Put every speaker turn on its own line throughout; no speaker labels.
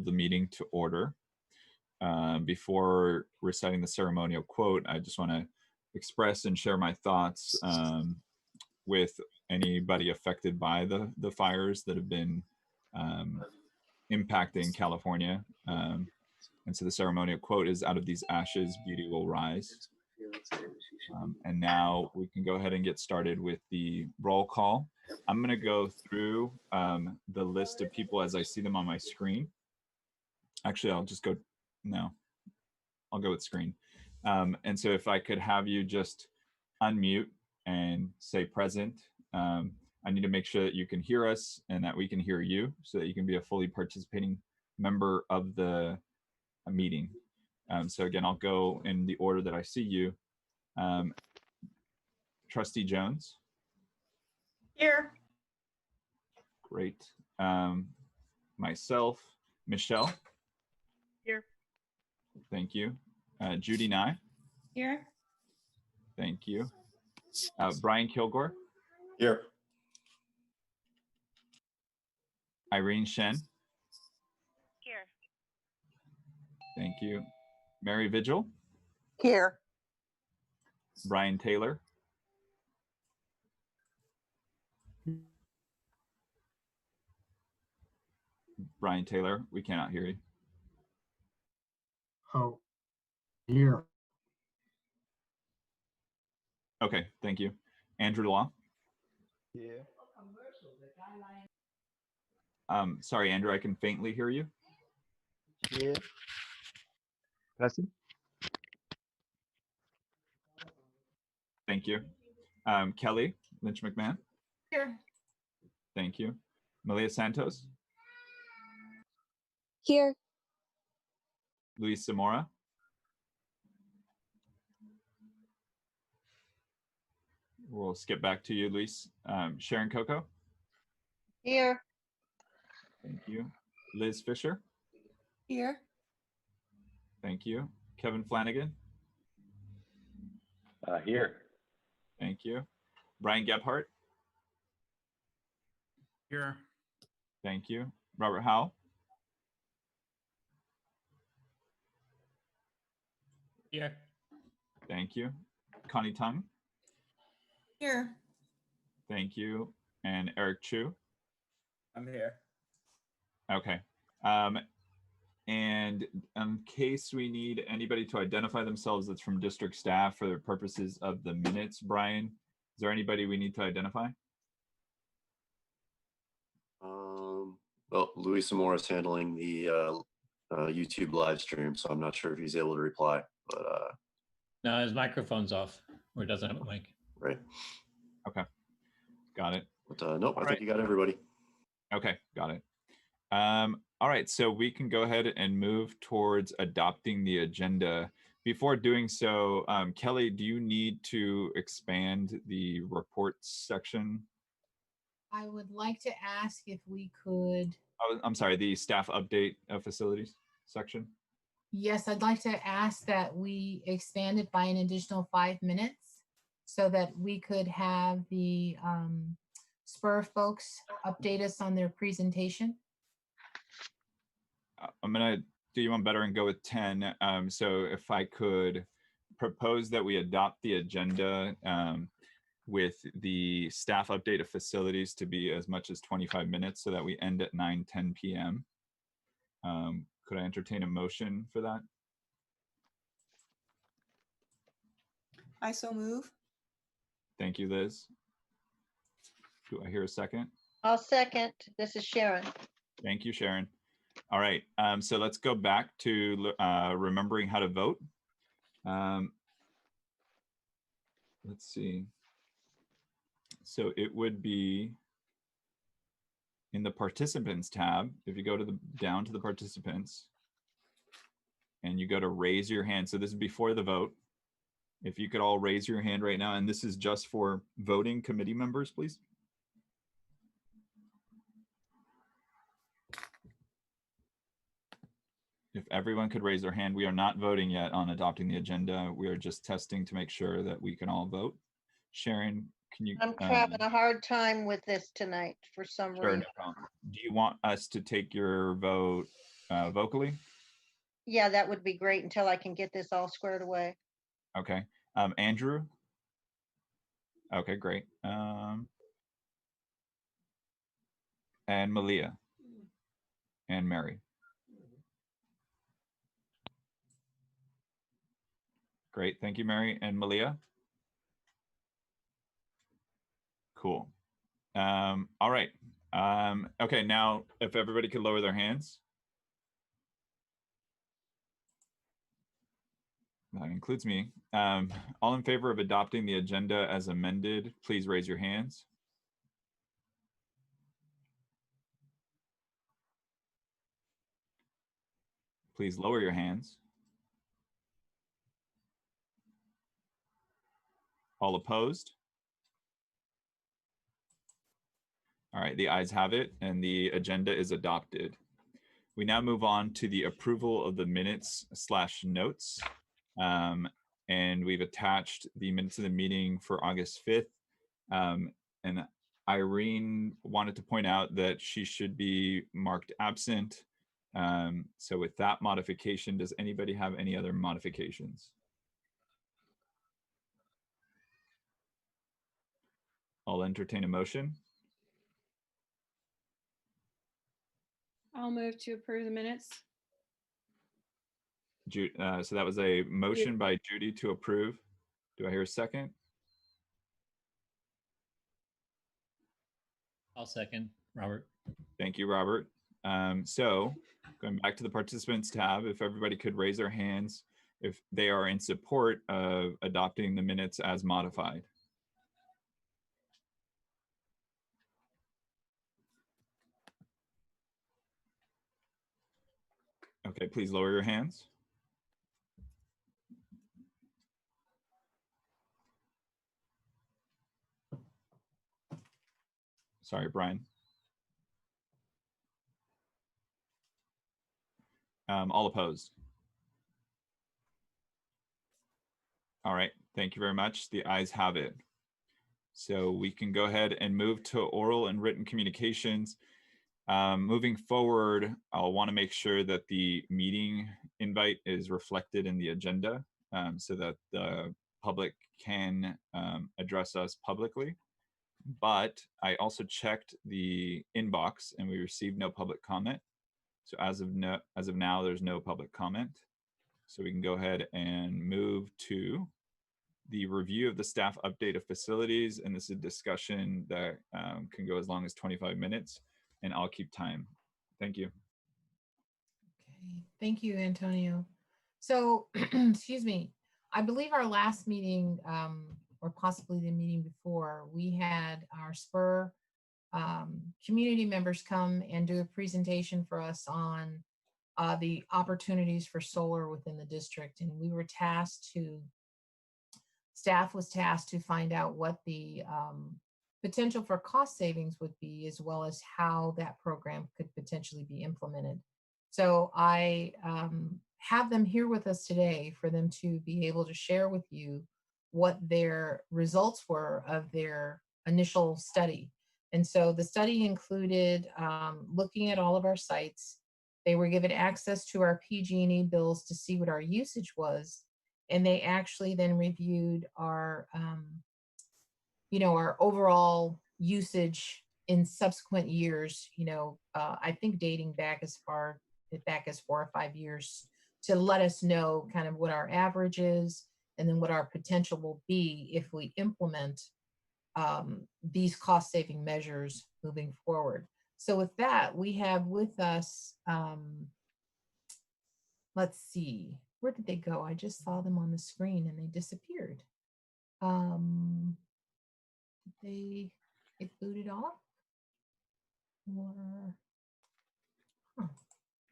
the meeting to order. Before reciting the ceremonial quote, I just want to express and share my thoughts with anybody affected by the fires that have been impacting California. And so the ceremonial quote is, "Out of these ashes, beauty will rise." And now we can go ahead and get started with the roll call. I'm going to go through the list of people as I see them on my screen. Actually, I'll just go, no, I'll go with screen. And so if I could have you just unmute and say present. I need to make sure that you can hear us and that we can hear you so that you can be a fully participating member of the meeting. So again, I'll go in the order that I see you. Trustee Jones.
Here.
Great. Myself, Michelle.
Here.
Thank you. Judy Nye.
Here.
Thank you. Brian Kilgore.
Here.
Irene Shen.
Here.
Thank you. Mary Vigil.
Here.
Brian Taylor. Brian Taylor, we cannot hear you.
Oh, here.
Okay, thank you. Andrew Law.
Yeah.
Sorry, Andrew, I can faintly hear you.
Yeah. Present.
Thank you. Kelly Lynch McMahon.
Here.
Thank you. Malia Santos.
Here.
Luis Zamora. We'll skip back to you, Luis. Sharon Coco.
Here.
Thank you. Liz Fisher.
Here.
Thank you. Kevin Flanagan.
Here.
Thank you. Brian Gebhardt.
Here.
Thank you. Robert Howell.
Here.
Thank you. Connie Tung.
Here.
Thank you. And Eric Chu.
I'm here.
Okay. And in case we need anybody to identify themselves that's from district staff for the purposes of the minutes, Brian, is there anybody we need to identify?
Well, Luis Zamora is handling the YouTube live stream, so I'm not sure if he's able to reply, but
no, his microphone's off, or he doesn't have a mic.
right.
Okay, got it.
But nope, I think you got everybody.
Okay, got it. All right, so we can go ahead and move towards adopting the agenda. Before doing so, Kelly, do you need to expand the reports section?
I would like to ask if we could.
Oh, I'm sorry, the staff update of facilities section.
Yes, I'd like to ask that we expand it by an additional 5 minutes so that we could have the Spur folks update us on their presentation.
I'm gonna do you one better and go with 10. So if I could propose that we adopt the agenda with the staff update of facilities to be as much as 25 minutes so that we end at 9:10 p.m. Could I entertain a motion for that?
I so move.
Thank you, Liz. Do I hear a second?
I'll second. This is Sharon.
Thank you, Sharon. All right, so let's go back to remembering how to vote. Let's see. So it would be in the participants tab. If you go to down to the participants and you go to raise your hand. So this is before the vote. If you could all raise your hand right now, and this is just for voting committee members, please. If everyone could raise their hand, we are not voting yet on adopting the agenda. We are just testing to make sure that we can all vote. Sharon, can you?
I'm having a hard time with this tonight for some
Sure,
reason.
no problem. Do you want us to take your vote vocally?
Yeah, that would be great until I can get this all squared away.
Okay. Andrew? Okay, great. And Malia? And Mary? Great, thank you, Mary. And Malia? Cool. All right. Okay, now if everybody could lower their hands. That includes me. All in favor of adopting the agenda as amended, please raise your hands. Please lower your hands. All opposed? All right, the ayes have it, and the agenda is adopted. We now move on to the approval of the minutes/notes. And we've attached the minutes of the meeting for August 5th. And Irene wanted to point out that she should be marked absent. So with that modification, does anybody have any other modifications? I'll entertain a motion.
I'll move to approve the minutes.
So that was a motion by Judy to approve. Do I hear a second?
I'll second, Robert.
Thank you, Robert. So going back to the participants tab, if everybody could raise their hands if they are in support of adopting the minutes as modified. Okay, please lower your hands. Sorry, Brian. All opposed? All right, thank you very much. The ayes have it. So we can go ahead and move to oral and written communications. Moving forward, I'll want to make sure that the meeting invite is reflected in the agenda so that the public can address us publicly. But I also checked the inbox and we received no public comment. So as of now, there's no public comment. So we can go ahead and move to the review of the staff update of facilities. And this is a discussion that can go as long as 25 minutes. And I'll keep time. Thank you.
Okay, thank you, Antonio. So, excuse me, I believe our last meeting, or possibly the meeting before, we had our SPUR community members come and do a presentation for us on the opportunities for solar within the district. And we were tasked to, staff was tasked to find out what the potential for cost savings would be, as well as how that program could potentially be implemented. So I have them here with us today for them to be able to share with you what their results were of their initial study. And so the study included looking at all of our sites. They were given access to our PG&E bills to see what our usage was. And they actually then reviewed our our overall usage in subsequent years, I think dating back as far back as 4 or 5 years, to let us know kind of what our average is and then what our potential will be if we implement these cost saving measures moving forward. So with that, we have with us, let's see, where did they go? I just saw them on the screen and they disappeared. Did they get booted off? Or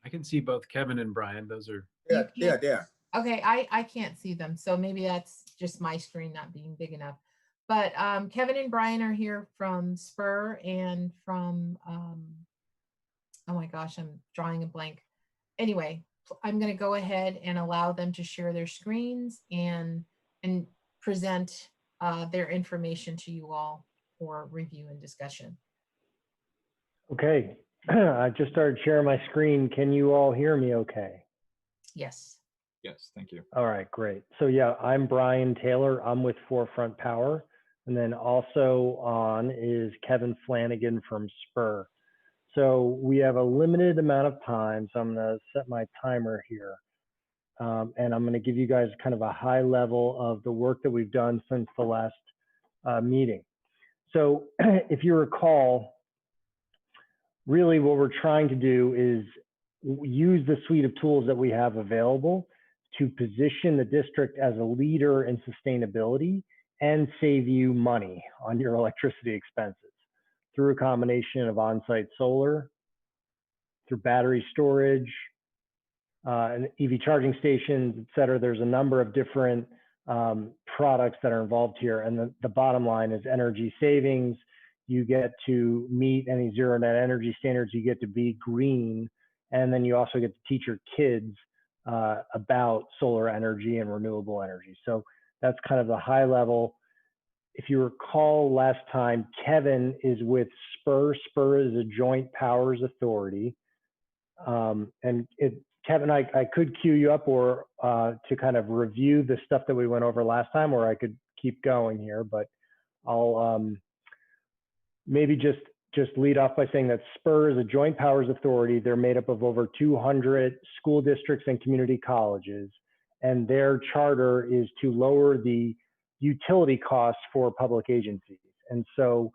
I can see both Kevin and Brian. Those are.
Yeah.
okay, I can't see them, so maybe that's just my screen not being big enough. But Kevin and Brian are here from SPUR and from oh my gosh, I'm drawing a blank. Anyway, I'm going to go ahead and allow them to share their screens and present their information to you all for review and discussion.
Okay, I just started sharing my screen. Can you all hear me okay?
Yes.
Yes, thank you.
All right, great. So yeah, I'm Brian Taylor. I'm with Forefront Power. And then also on is Kevin Flanagan from Spur. So we have a limited amount of time. So I'm going to set my timer here. And I'm going to give you guys kind of a high level of the work that we've done since the last meeting. So if you recall, really what we're trying to do is use the suite of tools that we have available to position the district as a leader in sustainability and save you money on your electricity expenses through a combination of on-site solar, through battery storage, and EV charging stations, et cetera. There's a number of different products that are involved here. And the bottom line is energy savings. You get to meet any zero net energy standards. You get to be green. And then you also get to teach your kids about solar energy and renewable energy. So that's kind of the high level. If you recall last time, Kevin is with Spur. Spur is a joint powers authority. Kevin, I could queue you up or to kind of review the stuff that we went over last time, or I could keep going here, but I'll maybe just lead off by saying that Spur is a joint powers authority. They're made up of over 200 school districts and community colleges, and their charter is to lower the utility costs for public agencies. And so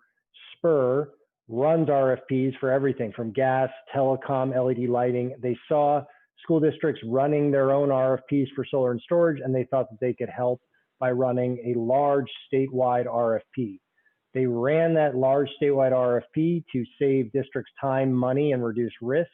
Spur runs RFPs for everything from gas, telecom, LED lighting. They saw school districts running their own RFPs for solar and storage, and they thought that they could help by running a large statewide RFP. They ran that large statewide RFP to save districts time, money, and reduce risk.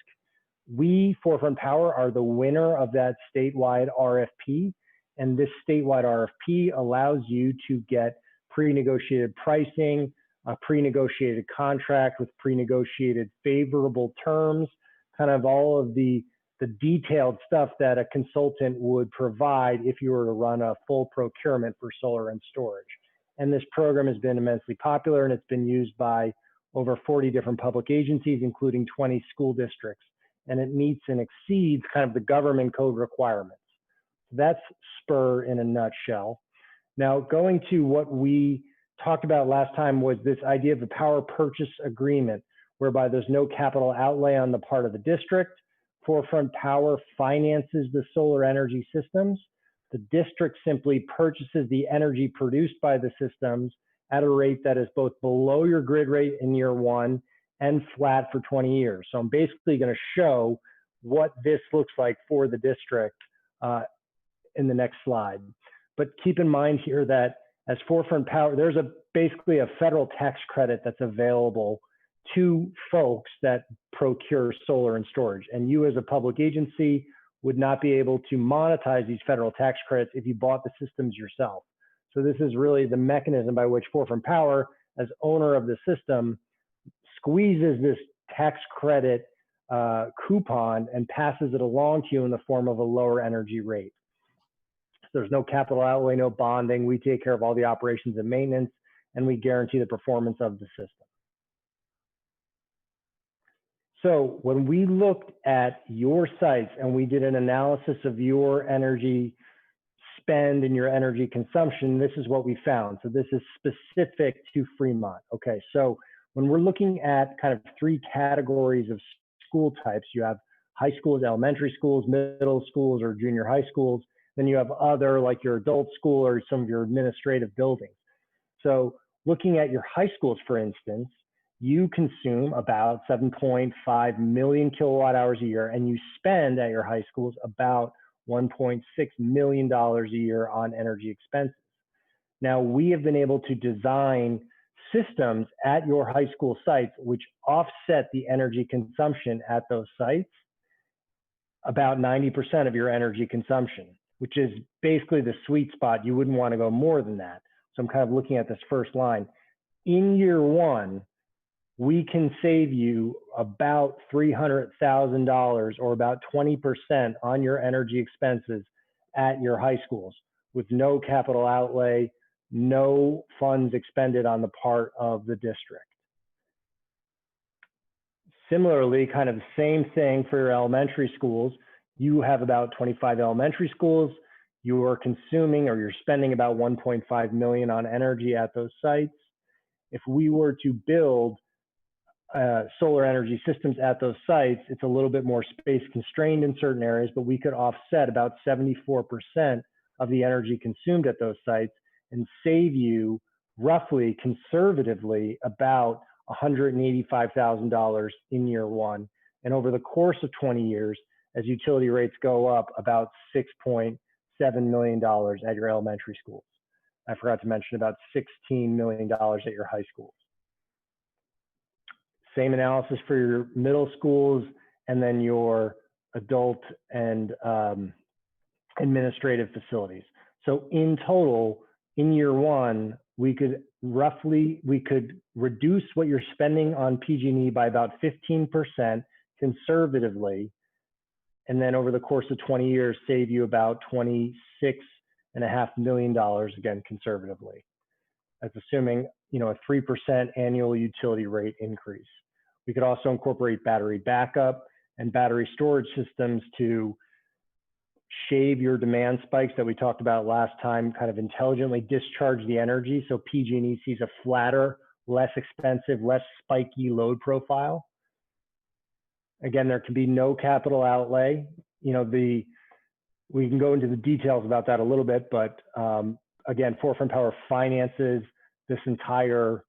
We, Forefront Power, are the winner of that statewide RFP, and this statewide RFP allows you to get pre-negotiated pricing, a pre-negotiated contract with pre-negotiated favorable terms, kind of all of the detailed stuff that a consultant would provide if you were to run a full procurement for solar and storage. And this program has been immensely popular, and it's been used by over 40 different public agencies, including 20 school districts. And it meets and exceeds kind of the government code requirements. That's Spur in a nutshell. Now, going to what we talked about last time was this idea of a power purchase agreement, whereby there's no capital outlay on the part of the district. Forefront Power finances the solar energy systems. The district simply purchases the energy produced by the systems at a rate that is both below your grid rate in year one and flat for 20 years. So I'm basically going to show what this looks like for the district in the next slide. But keep in mind here that as Forefront Power, there's basically a federal tax credit that's available to folks that procure solar and storage. And you as a public agency would not be able to monetize these federal tax credits if you bought the systems yourself. So this is really the mechanism by which Forefront Power, as owner of the system, squeezes this tax credit coupon and passes it along to you in the form of a lower energy rate. There's no capital outlay, no bonding. We take care of all the operations and maintenance, and we guarantee the performance of the system. So when we looked at your sites and we did an analysis of your energy spend and your energy consumption, this is what we found. So this is specific to Fremont. Okay, so when we're looking at kind of three categories of school types, you have high schools, elementary schools, middle schools, or junior high schools. Then you have other, like your adult school or some of your administrative buildings. So looking at your high schools, for instance, you consume about 7.5 million kilowatt hours a year, and you spend at your high schools about $1.6 million a year on energy expenses. Now, we have been able to design systems at your high school sites which offset the energy consumption at those sites, about 90% of your energy consumption, which is basically the sweet spot. You wouldn't want to go more than that. So I'm kind of looking at this first line. In year one, we can save you about $300,000 or about 20% on your energy expenses at your high schools with no capital outlay, no funds expended on the part of the district. Similarly, kind of the same thing for your elementary schools. You have about 25 elementary schools. You are consuming or you're spending about 1.5 million on energy at those sites. If we were to build solar energy systems at those sites, it's a little bit more space constrained in certain areas, but we could offset about 74% of the energy consumed at those sites and save you roughly conservatively about $185,000 in year one. And over the course of 20 years, as utility rates go up, about $6.7 million at your elementary schools. I forgot to mention about $16 million at your high schools. Same analysis for your middle schools and then your adult and administrative facilities. So in total, in year one, we could reduce what you're spending on PG&E by about 15% conservatively, and then over the course of 20 years, save you about $26.5 million, again, conservatively. That's assuming, you know, a 3% annual utility rate increase. We could also incorporate battery backup and battery storage systems to shave your demand spikes that we talked about last time, kind of intelligently discharge the energy so PG&E sees a flatter, less expensive, less spiky load profile. Again, there can be no capital outlay. You know, we can go into the details about that a little bit, but again, Forefront Power finances this entire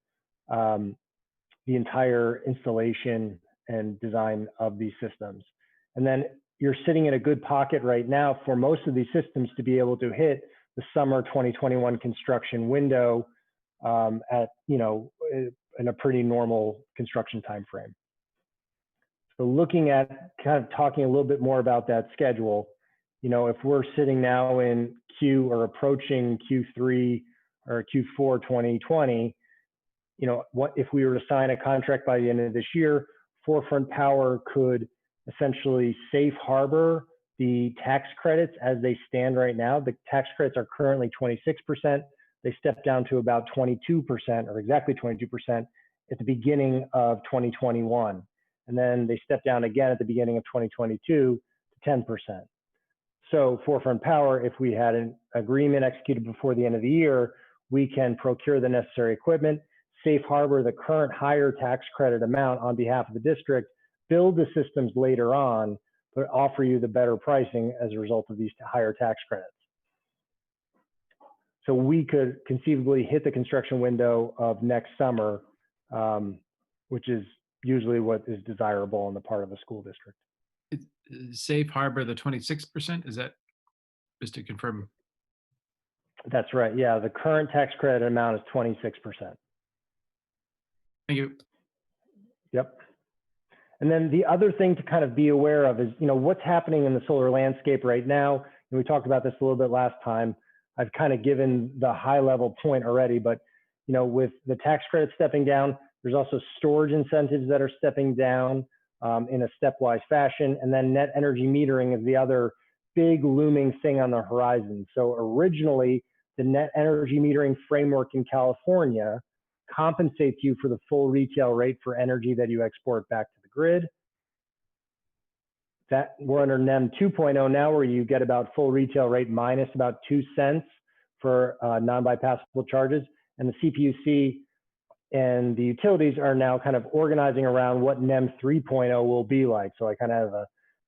the entire installation and design of these systems. And then you're sitting in a good pocket right now for most of these systems to be able to hit the summer 2021 construction window at, you know, in a pretty normal construction time frame. So looking at kind of talking a little bit more about that schedule, you know, if we're sitting now in Q or approaching Q3 or Q4 2020, you know, what if we were to sign a contract by the end of this year, Forefront Power could essentially safe harbor the tax credits as they stand right now. The tax credits are currently 26%. They step down to about 22% or exactly 22% at the beginning of 2021. And then they step down again at the beginning of 2022 to 10%. So Forefront Power, if we had an agreement executed before the end of the year, we can procure the necessary equipment, safe harbor the current higher tax credit amount on behalf of the district, build the systems later on, but offer you the better pricing as a result of these higher tax credits. So we could conceivably hit the construction window of next summer, which is usually what is desirable on the part of the school district.
Safe harbor the 26%, is that, just to confirm?
That's right, yeah, the current tax credit amount is 26%.
Thank you.
Yep. And then the other thing to kind of be aware of is, you know, what's happening in the solar landscape right now. And we talked about this a little bit last time. I've kind of given the high level point already, but, you know, with the tax credit stepping down, there's also storage incentives that are stepping down in a stepwise fashion. And then net energy metering is the other big looming thing on the horizon. So originally, the net energy metering framework in California compensates you for the full retail rate for energy that you export back to the grid. That we're under NEM 2.0 now, where you get about full retail rate minus about 2 cents for non-bypassable charges. And the CPUC and the utilities are now kind of organizing around what NEM 3.0 will be like. So I kind of have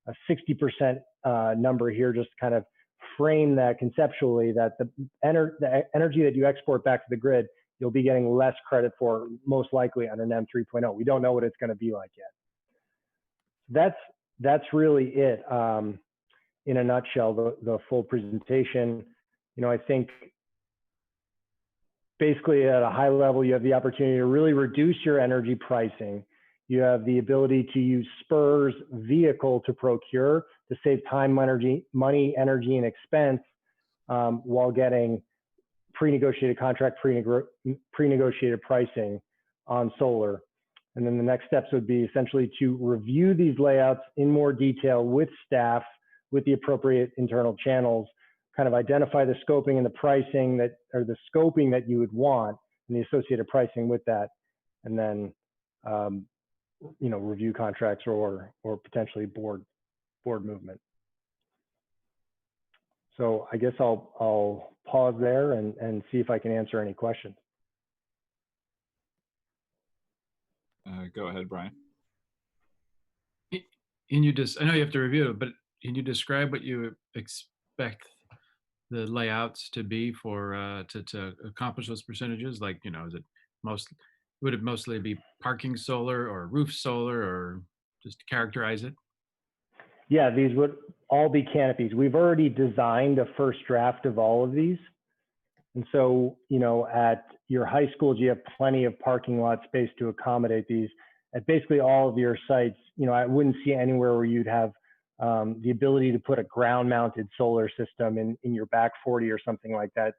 a 60% number here, just to kind of frame that conceptually, that the energy that you export back to the grid, you'll be getting less credit for, most likely under NEM 3.0. We don't know what it's going to be like yet. That's really it in a nutshell, the full presentation. You know, I think basically at a high level, you have the opportunity to really reduce your energy pricing. You have the ability to use SPUR's vehicle to procure, to save time, money, energy, and expense while getting pre-negotiated contract, pre-negotiated pricing on solar. And then the next steps would be essentially to review these layouts in more detail with staff, with the appropriate internal channels, kind of identify the scoping and the pricing that, or the scoping that you would want and the associated pricing with that. And then review contracts or potentially board movement. So I guess I'll pause there and see if I can answer any questions.
Go ahead, Brian.
Can you I know you have to review it, but can you describe what you expect the layouts to be for to accomplish those percentages? Like, is it would it mostly be parking solar or roof solar, or just characterize it?
Yeah, these would all be canopies. We've already designed a first draft of all of these. And so, at your high schools, you have plenty of parking lot space to accommodate these. At basically all of your sites, I wouldn't see anywhere where you'd have the ability to put a ground mounted solar system in your back 40 or something like that.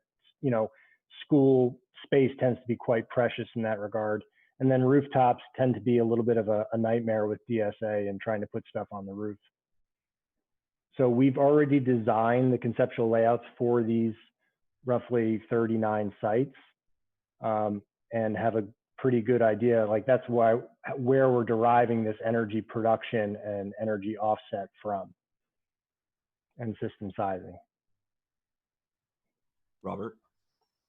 School space tends to be quite precious in that regard. And then rooftops tend to be a little bit of a nightmare with DSA and trying to put stuff on the roof. So we've already designed the conceptual layouts for these roughly 39 sites and have a pretty good idea. Like, that's where we're deriving this energy production and energy offset from, and system sizing.
Robert?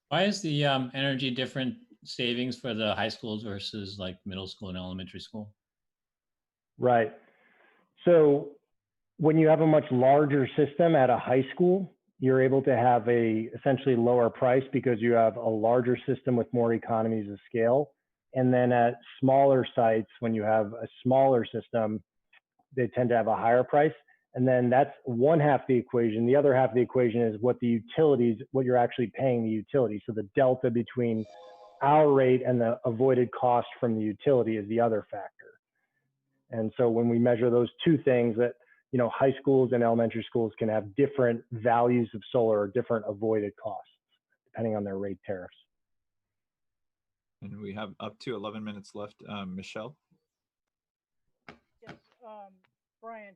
Why is the energy different savings for the high schools versus like middle school and elementary school?
Right. So when you have a much larger system at a high school, you're able to have a essentially lower price because you have a larger system with more economies of scale. And then at smaller sites, when you have a smaller system, they tend to have a higher price. And then that's one half of the equation. The other half of the equation is what you're actually paying the utility. So the delta between our rate and the avoided cost from the utility is the other factor. And so when we measure those two things, that high schools and elementary schools can have different values of solar or different avoided costs depending on their rate tariffs.
And we have up to 11 minutes left. Michelle?
Yes, Brian.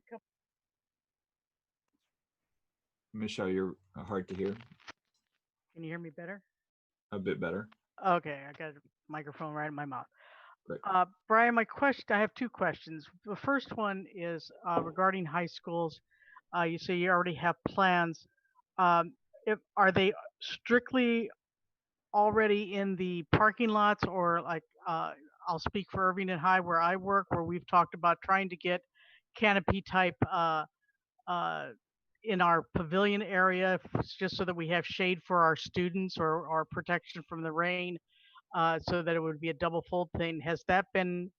Michelle, you're hard to hear.
Can you hear me better?
A bit better.
Okay, I got a microphone right in my mouth.
Great.
Brian, I have two questions. The first one is regarding high schools. You say you already have plans. Are they strictly already in the parking lots, or like I'll speak for Irvington High where I work, where we've talked about trying to get canopy type in our pavilion area, just so that we have shade for our students or protection from the rain, so that it would be a double fold thing. Has that been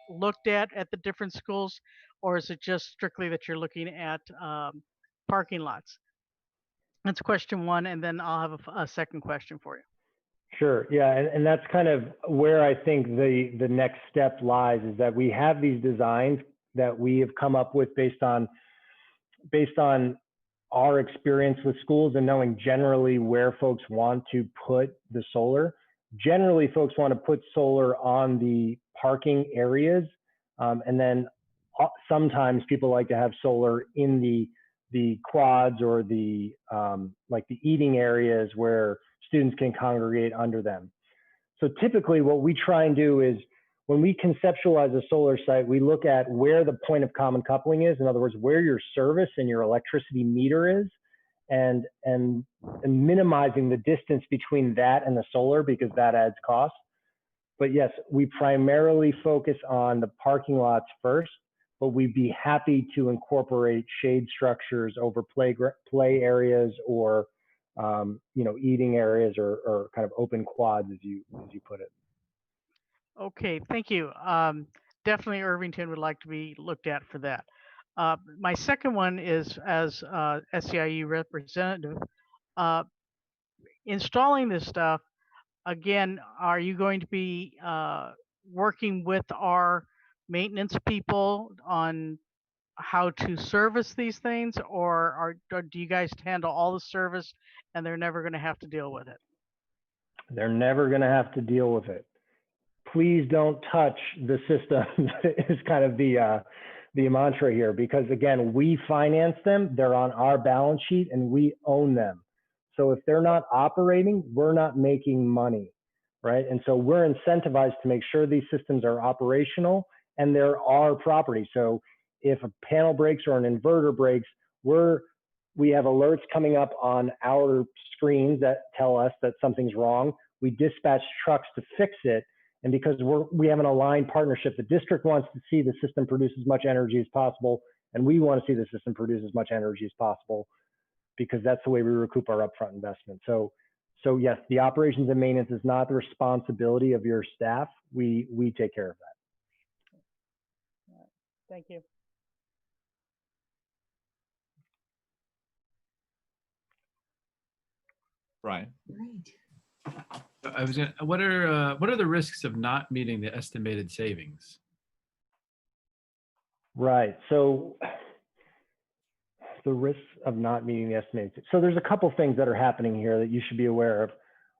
looked at the different schools, or is it just strictly that you're looking at parking lots? That's question one, and then I'll have a second question for you.
Sure. Yeah, and that's kind of where I think the next step lies, is that we have these designs that we have come up with based on our experience with schools and knowing generally where folks want to put the solar. Generally, folks want to put solar on the parking areas, and then sometimes people like to have solar in the quads or the like the eating areas where students can congregate under them. So typically what we try and do is, when we conceptualize a solar site, we look at where the point of common coupling is. In other words, where your service and your electricity meter is, and minimizing the distance between that and the solar, because that adds cost. But yes, we primarily focus on the parking lots first, but we'd be happy to incorporate shade structures over play areas, or eating areas, or kind of open quads, as you put it.
Okay, thank you. Definitely Irvington would like to be looked at for that. My second one is, as SEIU representative, installing this stuff, again, are you going to be working with our maintenance people on how to service these things, or do you guys handle all the service and they're never going to have to deal with it?
They're never going to have to deal with it. Please don't touch the system is kind of the mantra here, because again, we finance them, they're on our balance sheet, and we own them. So if they're not operating, we're not making money, right? And so we're incentivized to make sure these systems are operational and they're our property. So if a panel breaks or an inverter breaks, we have alerts coming up on our screens that tell us that something's wrong. We dispatch trucks to fix it. And because we have an aligned partnership, the district wants to see the system produce as much energy as possible, and we want to see the system produce as much energy as possible, because that's the way we recoup our upfront investment. So yes, the operations and maintenance is not the responsibility of your staff. We take care of that.
Thank you.
Brian.
Great.
What are the risks of not meeting the estimated savings?
Right. So the risks of not meeting the estimated. So there's a couple things that are happening here that you should be aware of.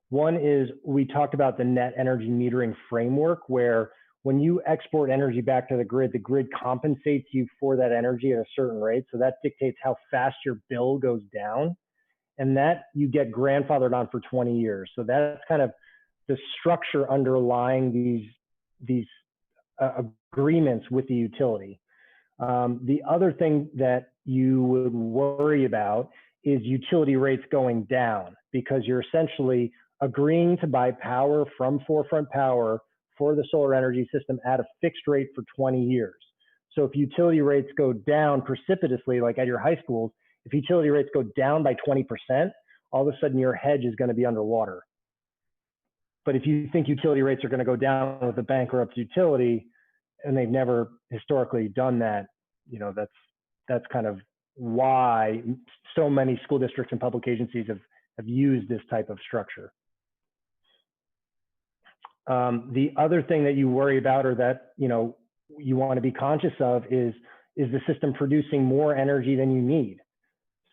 One is we talked about the net energy metering framework, where when you export energy back to the grid compensates you for that energy at a certain rate. So that dictates how fast your bill goes down. And that you get grandfathered on for 20 years. So that's kind of the structure underlying these agreements with the utility. The other thing that you would worry about is utility rates going down, because you're essentially agreeing to buy power from Forefront Power for the solar energy system at a fixed rate for 20 years. So if utility rates go down precipitously, like at your high schools, if utility rates go down by 20%, all of a sudden your hedge is going to be underwater. But if you think utility rates are going to go down with a bankrupt utility, and they've never historically done that, you know, that's kind of why so many school districts and public agencies have used this type of structure. The other thing that you worry about, or that, you know, you want to be conscious of, is the system producing more energy than you need?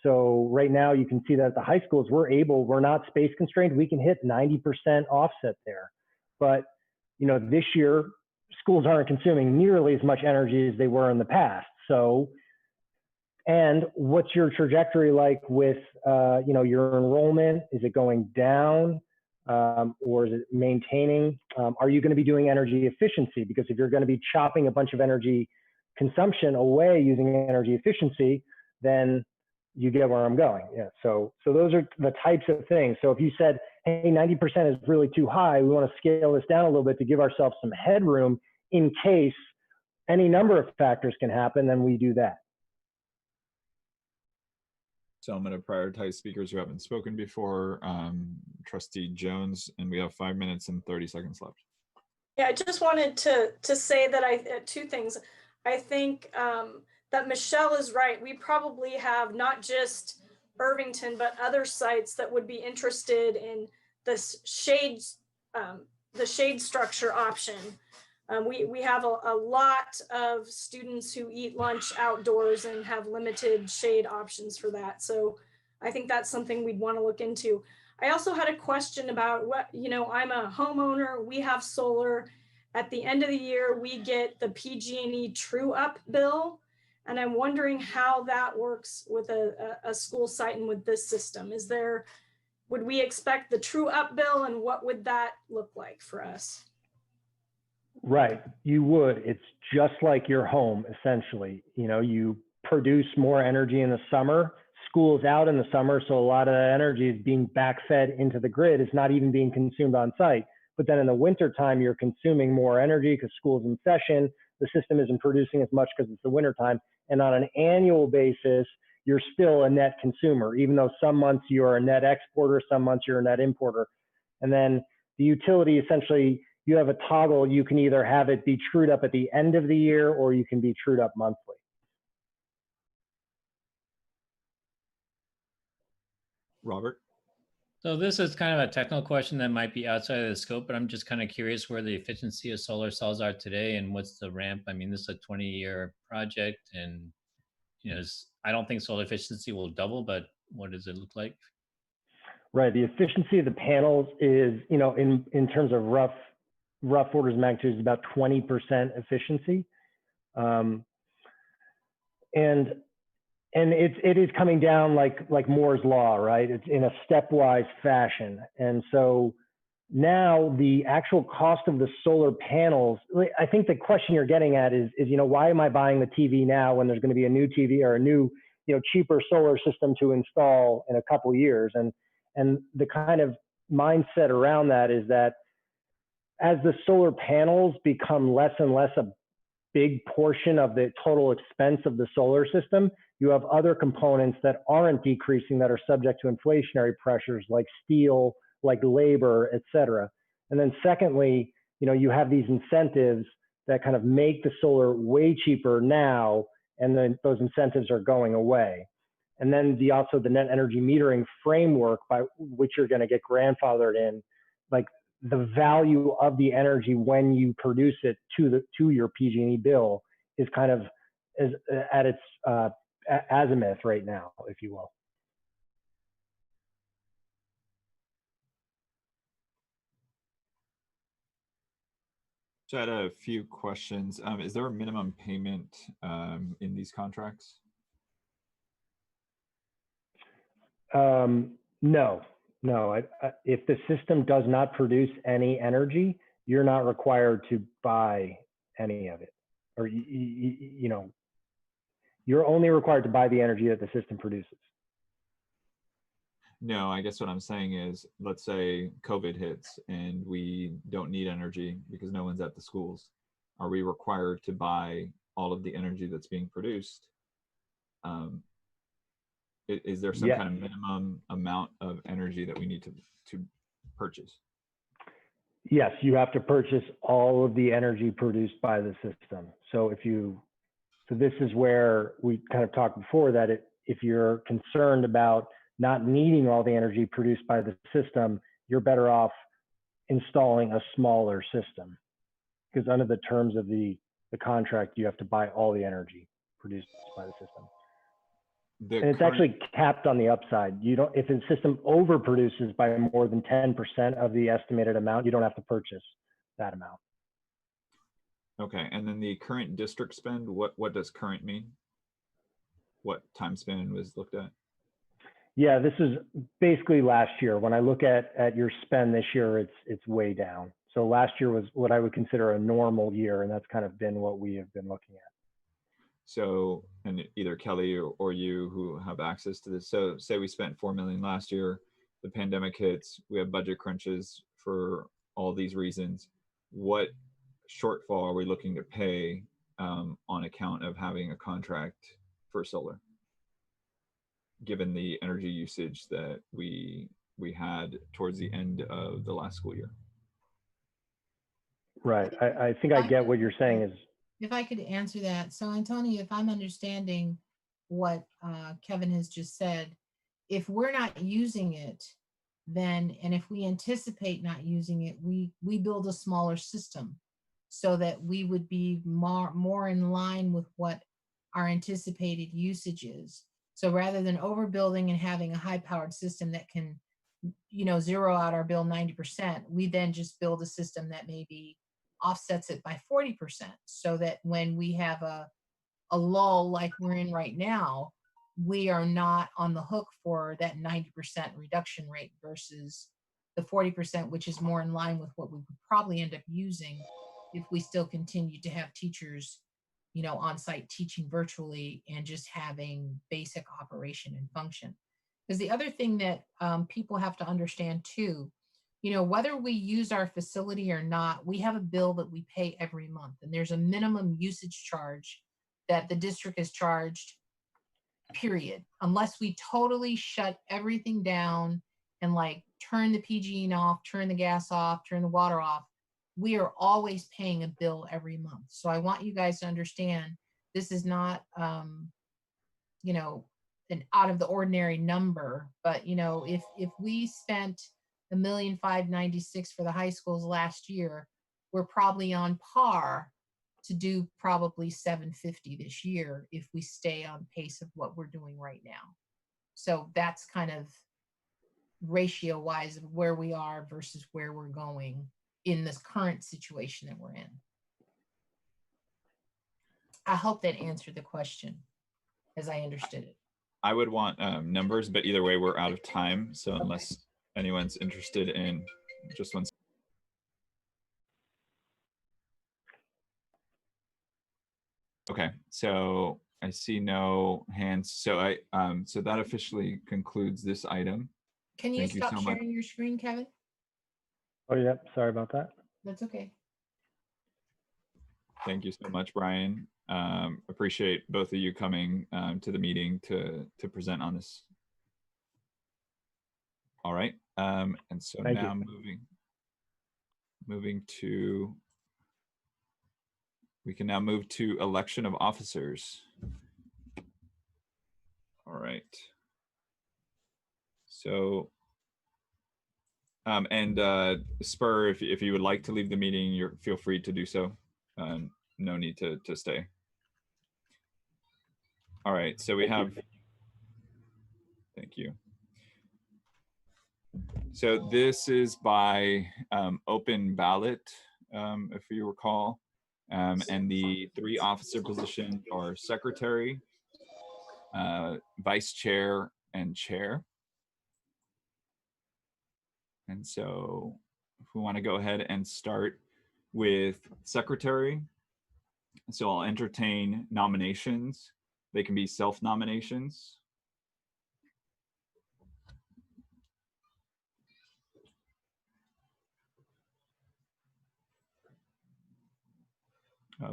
So right now you can see that at the high schools, we're not space constrained. We can hit 90% offset there. But, you know, this year, schools aren't consuming nearly as much energy as they were in the past. So, and what's your trajectory like with, you know, your enrollment? Is it going down, or is it maintaining? Are you going to be doing energy efficiency? Because if you're going to be chopping a bunch of energy consumption away using energy efficiency, then you get where I'm going. Yeah. So those are the types of things. So if you said, hey, 90% is really too high, we want to scale this down a little bit to give ourselves some headroom in case any number of factors can happen, then we do that.
So I'm going to prioritize speakers who haven't spoken before. Trustee Jones, and we have 5 minutes and 30 seconds left.
Yeah, I just wanted to say that two things. I think that Michelle is right. We probably have not just Irvington, but other sites that would be interested in this shade structure option. We have a lot of students who eat lunch outdoors and have limited shade options for that. So I think that's something we'd want to look into. I also had a question about what, you know, I'm a homeowner, we have solar. At the end of the year, we get the PG&E true up bill. And I'm wondering how that works with a school site and with this system. Would we expect the true up bill, and what would that look like for us?
Right, you would. It's just like your home, essentially. You know, you produce more energy in the summer, school's out in the summer, so a lot of that energy is being backfed into the grid. It's not even being consumed on site. But then in the wintertime, you're consuming more energy because school's in session. The system isn't producing as much because it's the wintertime. And on an annual basis, you're still a net consumer, even though some months you're a net exporter, some months you're a net importer. And then the utility, essentially, you have a toggle. You can either have it be trued up at the end of the year, or you can be trued up monthly.
Robert?
So this is kind of a technical question that might be outside of the scope, but I'm just kind of curious where the efficiency of solar cells are today and what's the ramp. I mean, this is a 20-year project, and you know, I don't think solar efficiency will double, but what does it look like?
Right, the efficiency of the panels is, you know, in terms of rough orders of magnitude, is about 20% efficiency, and it is coming down like Moore's law, right? It's in a stepwise fashion. And so now the actual cost of the solar panels, I think the question you're getting at is, why am I buying the TV now when there's going to be a new TV or a new, cheaper solar system to install in a couple years? And the kind of mindset around that is that as the solar panels become less and less a big portion of the total expense of the solar system, you have other components that aren't decreasing that are subject to inflationary pressures like steel, like labor, et cetera. And then secondly, you have these incentives that kind of make the solar way cheaper now, and then those incentives are going away. And then also the net energy metering framework by which you're going to get grandfathered in, like the value of the energy when you produce it to your PG&E bill is kind of at its azimuth right now, if you will.
So I had a few questions. Is there a minimum payment in these contracts?
No. If the system does not produce any energy, you're not required to buy any of it, or you're only required to buy the energy that the system produces.
No, I guess what I'm saying is, let's say COVID hits and we don't need energy because no one's at the schools. Are we required to buy all of the energy that's being produced? Is there some kind of minimum amount of energy that we need to purchase?
Yes, you have to purchase all of the energy produced by the system. So this is where we kind of talked before that if you're concerned about not needing all the energy produced by the system, you're better off installing a smaller system, because under the terms of the contract, you have to buy all the energy produced by the system. And it's actually capped on the upside. If a system overproduces by more than 10% of the estimated amount, you don't have to purchase that amount.
Okay, and then the current district spend, what does current mean? What time span was looked at?
Yeah, this is basically last year. When I look at your spend this year, it's way down. So last year was what I would consider a normal year, and that's kind of been what we have been looking at.
So, and either Kelly or you who have access to this, so say we spent 4 million last year, the pandemic hits, we have budget crunches for all these reasons. What shortfall are we looking to pay on account of having a contract for solar, given the energy usage that we had towards the end of the last school year?
Right. I think I get what you're saying is.
If I could answer that. So Antonio, if I'm understanding what Kevin has just said, if we're not using it, then, and if we anticipate not using it, we build a smaller system so that we would be more in line with what our anticipated usage is. So rather than overbuilding and having a high powered system that can, zero out our bill 90%, we then just build a system that maybe offsets it by 40%, so that when we have a lull like we're in right now, we are not on the hook for that 90% reduction rate versus the 40%, which is more in line with what we would probably end up using if we still continue to have teachers, on site teaching virtually and just having basic operation and function. Because the other thing that people have to understand too, whether we use our facility or not, we have a bill that we pay every month, and there's a minimum usage charge that the district is charged, period, unless we totally shut everything down and like turn the PG&E off, turn the gas off, turn the water off. We are always paying a bill every month. So I want you guys to understand this is not, an out of the ordinary number, but if we spent $1,596,000 for the high schools last year, we're probably on par to do probably $750 this year if we stay on pace of what we're doing right now. So that's kind of ratio wise of where we are versus where we're going in this current situation that we're in. I hope that answered the question as I understood it.
I would want numbers, but either way, we're out of time. So unless anyone's interested in just one. Okay, so I see no hands. So so that officially concludes this item.
Can you
Thank you
stop
so much.
sharing your screen, Kevin?
Oh, yeah, sorry about that.
That's okay.
Thank you so much, Brian. Appreciate both of you coming to the meeting to present on this. All right, and so
Thank
now
you.
moving to, we can now move to election of officers. All right. So, Spur, if you would like to leave the meeting, feel free to do so. No need to stay. All right, so we have, thank you. So this is by open ballot, if you recall. And the 3 officer positions are secretary, vice chair, and chair. And so if we want to go ahead and start with secretary, so I'll entertain nominations. They can be self-nominations.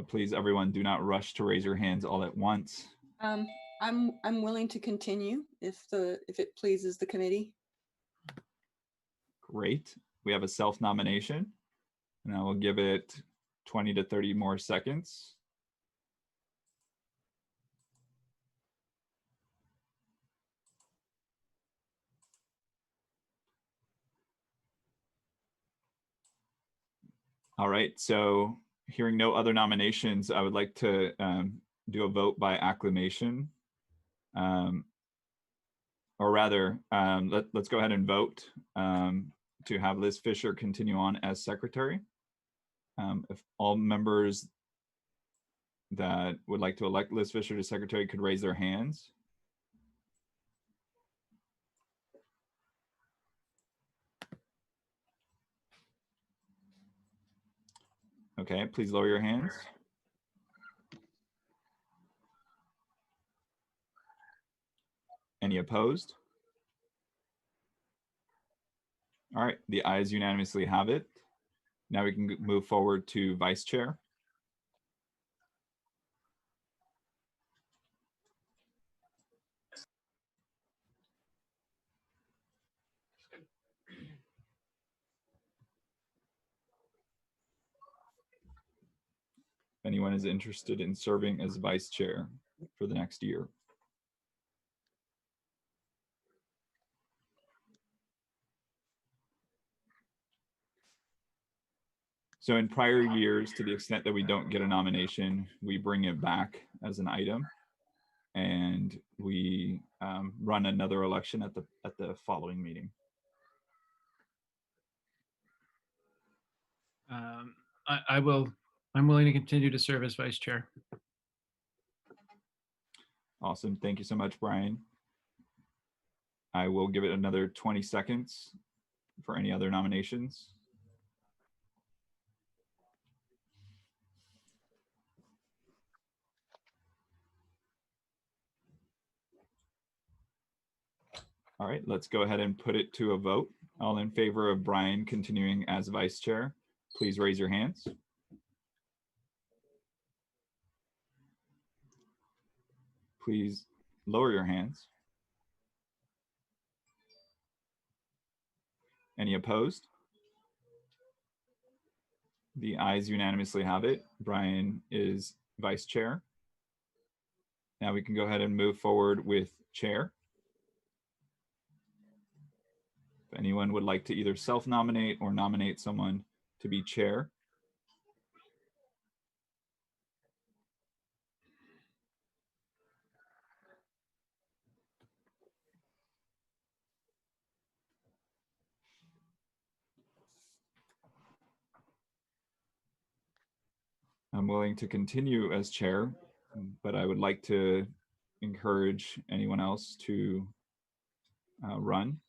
Please, everyone, do not rush to raise your hands all at once.
I'm willing to continue if it pleases the committee.
Great. We have a self-nomination, and I will give it 20 to 30 more seconds. All right, so hearing no other nominations, I would like to do a vote by acclamation. Or rather, let's go ahead and vote to have Liz Fisher continue on as secretary. If all members that would like to elect Liz Fisher to secretary could raise their hands. Okay, please lower your hands. Any opposed? All right, the ayes unanimously have it. Now we can move forward to vice chair. If anyone is interested in serving as vice chair for the next year. So in prior years, to the extent that we don't get a nomination, we bring it back as an item, and we run another election at the following meeting.
I'm willing to continue to serve as vice chair.
Awesome. Thank you so much, Brian. I will give it another 20 seconds for any other nominations. All right, let's go ahead and put it to a vote. All in favor of Brian continuing as vice chair, please raise your hands. Please lower your hands. Any opposed? The ayes unanimously have it. Brian is vice chair. Now we can go ahead and move forward with chair. If anyone would like to either self-nominate or nominate someone to be chair. I'm willing to continue as chair, but I would like to encourage anyone else to run.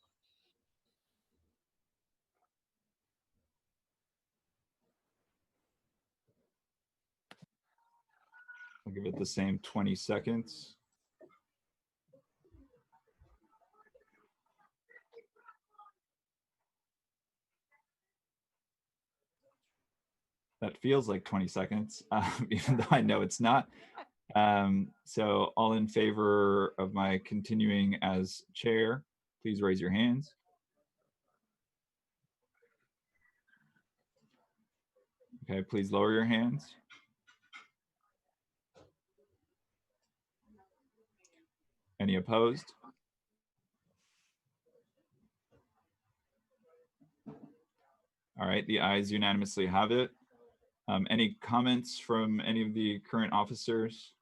I'll give it the same 20 seconds. That feels like 20 seconds, even though I know it's not. So all in favor of my continuing as chair, please raise your hands. Okay, please lower your hands. Any opposed? All right, the ayes unanimously have it. Any comments from any of the current officers?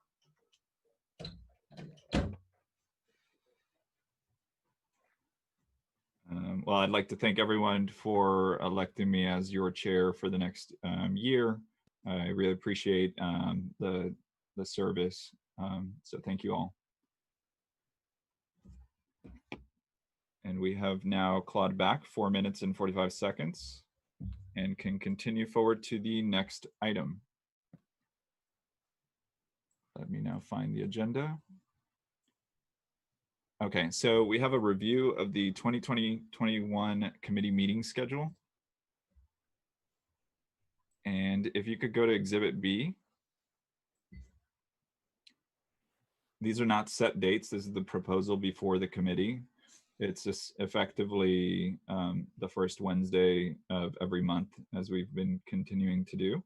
Well, I'd like to thank everyone for electing me as your chair for the next year. I really appreciate the service. So thank you all. And we have now clawed back 4 minutes and 45 seconds and can continue forward to the next item. Let me now find the agenda. Okay, so we have a review of the 2020-21 committee meeting schedule. And if you could go to Exhibit B. These are not set dates. This is the proposal before the committee. It's just effectively the first Wednesday of every month, as we've been continuing to do.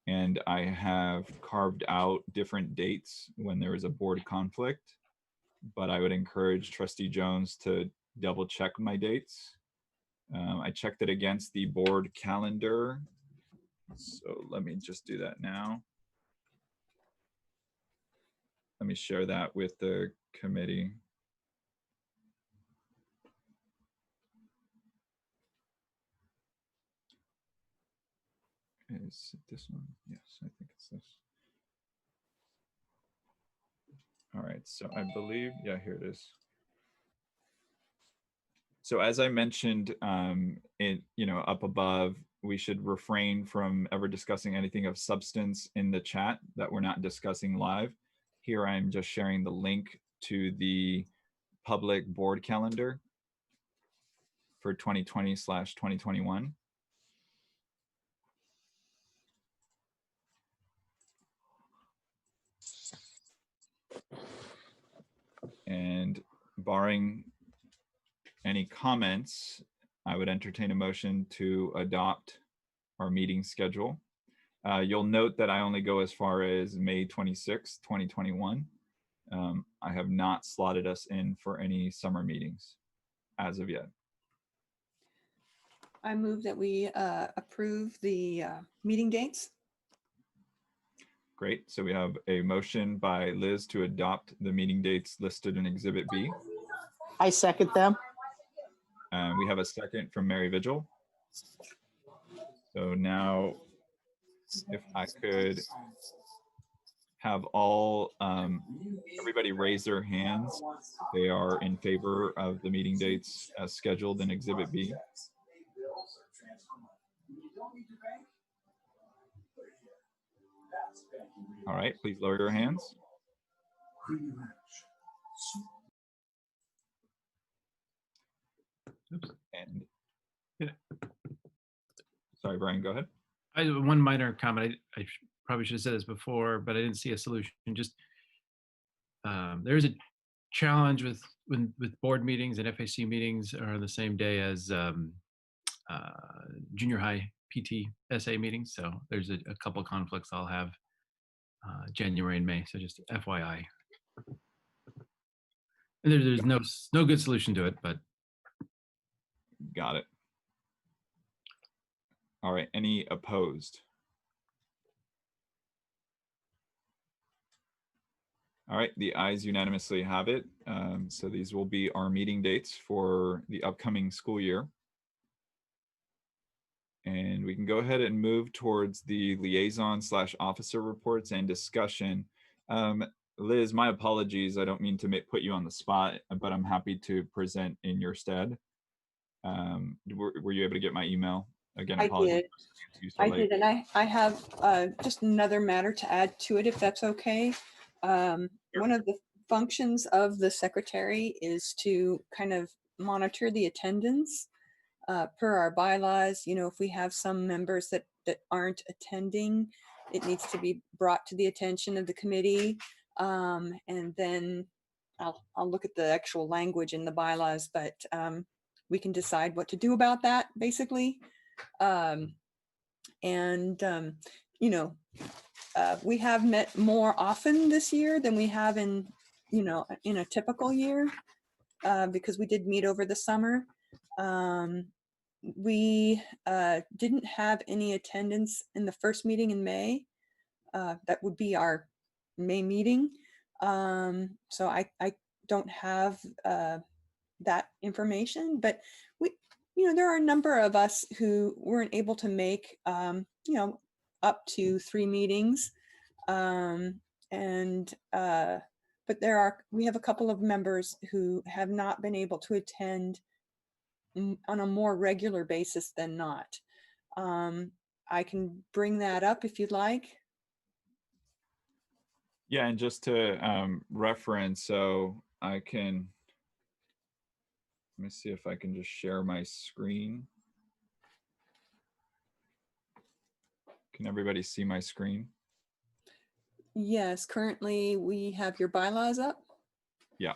And I have carved out different dates when there is a board conflict, but I would encourage Trustee Jones to double check my dates. I checked it against the board calendar. So let me just do that now. Let me share that with the committee. Is it this one? Yes, I think it's this. All right, so I believe, yeah, here it is. So as I mentioned, up above, we should refrain from ever discussing anything of substance in the chat that we're not discussing live. Here I'm just sharing the link to the public board calendar for 2020/2021. And barring any comments, I would entertain a motion to adopt our meeting schedule. You'll note that I only go as far as May 26, 2021. I have not slotted us in for any summer meetings as of yet.
I move that we approve the meeting dates.
Great. So we have a motion by Liz to adopt the meeting dates listed in Exhibit B.
I second them.
We have a second from Mary Vigil. So now, if I could have everybody raise their hands. They are in favor of the meeting dates as scheduled in Exhibit B. All right, please lower your hands.
Oops.
And
yeah.
Sorry, Brian, go ahead.
One minor comment. I probably should have said this before, but I didn't see a solution. Just there's a challenge with board meetings and FAC meetings are the same day as junior high PT SA meetings. So there's a couple of conflicts I'll have January and May. So just FYI. And there's no good solution to it, but.
Got it. All right, any opposed? All right, the ayes unanimously have it. So these will be our meeting dates for the upcoming school year. And we can go ahead and move towards the liaison/officer reports and discussion. Liz, my apologies. I don't mean to put you on the spot, but I'm happy to present in your stead. Were you able to get my email Again,
I
apologies.
did.
for sending it to you so
I
late.
did, and I have just another matter to add to it, if that's okay. One of the functions of the secretary is to kind of monitor the attendance per our bylaws. You know, if we have some members that aren't attending, it needs to be brought to the attention of the committee. And then I'll look at the actual language in the bylaws, but we can decide what to do about that, basically. You know, we have met more often this year than we have in, you know, in a typical year, because we did meet over the summer. We didn't have any attendance in the first meeting in May. That would be our May meeting. So I don't have that information, but you know, there are a number of us who weren't able to make, you know, up to 3 meetings. But we have a couple of members who have not been able to attend on a more regular basis than not. I can bring that up if you'd like.
Yeah, and just to reference, so I can, let me see if I can just share my screen. Can everybody see my screen?
Yes, currently we have your bylaws up.
Yeah.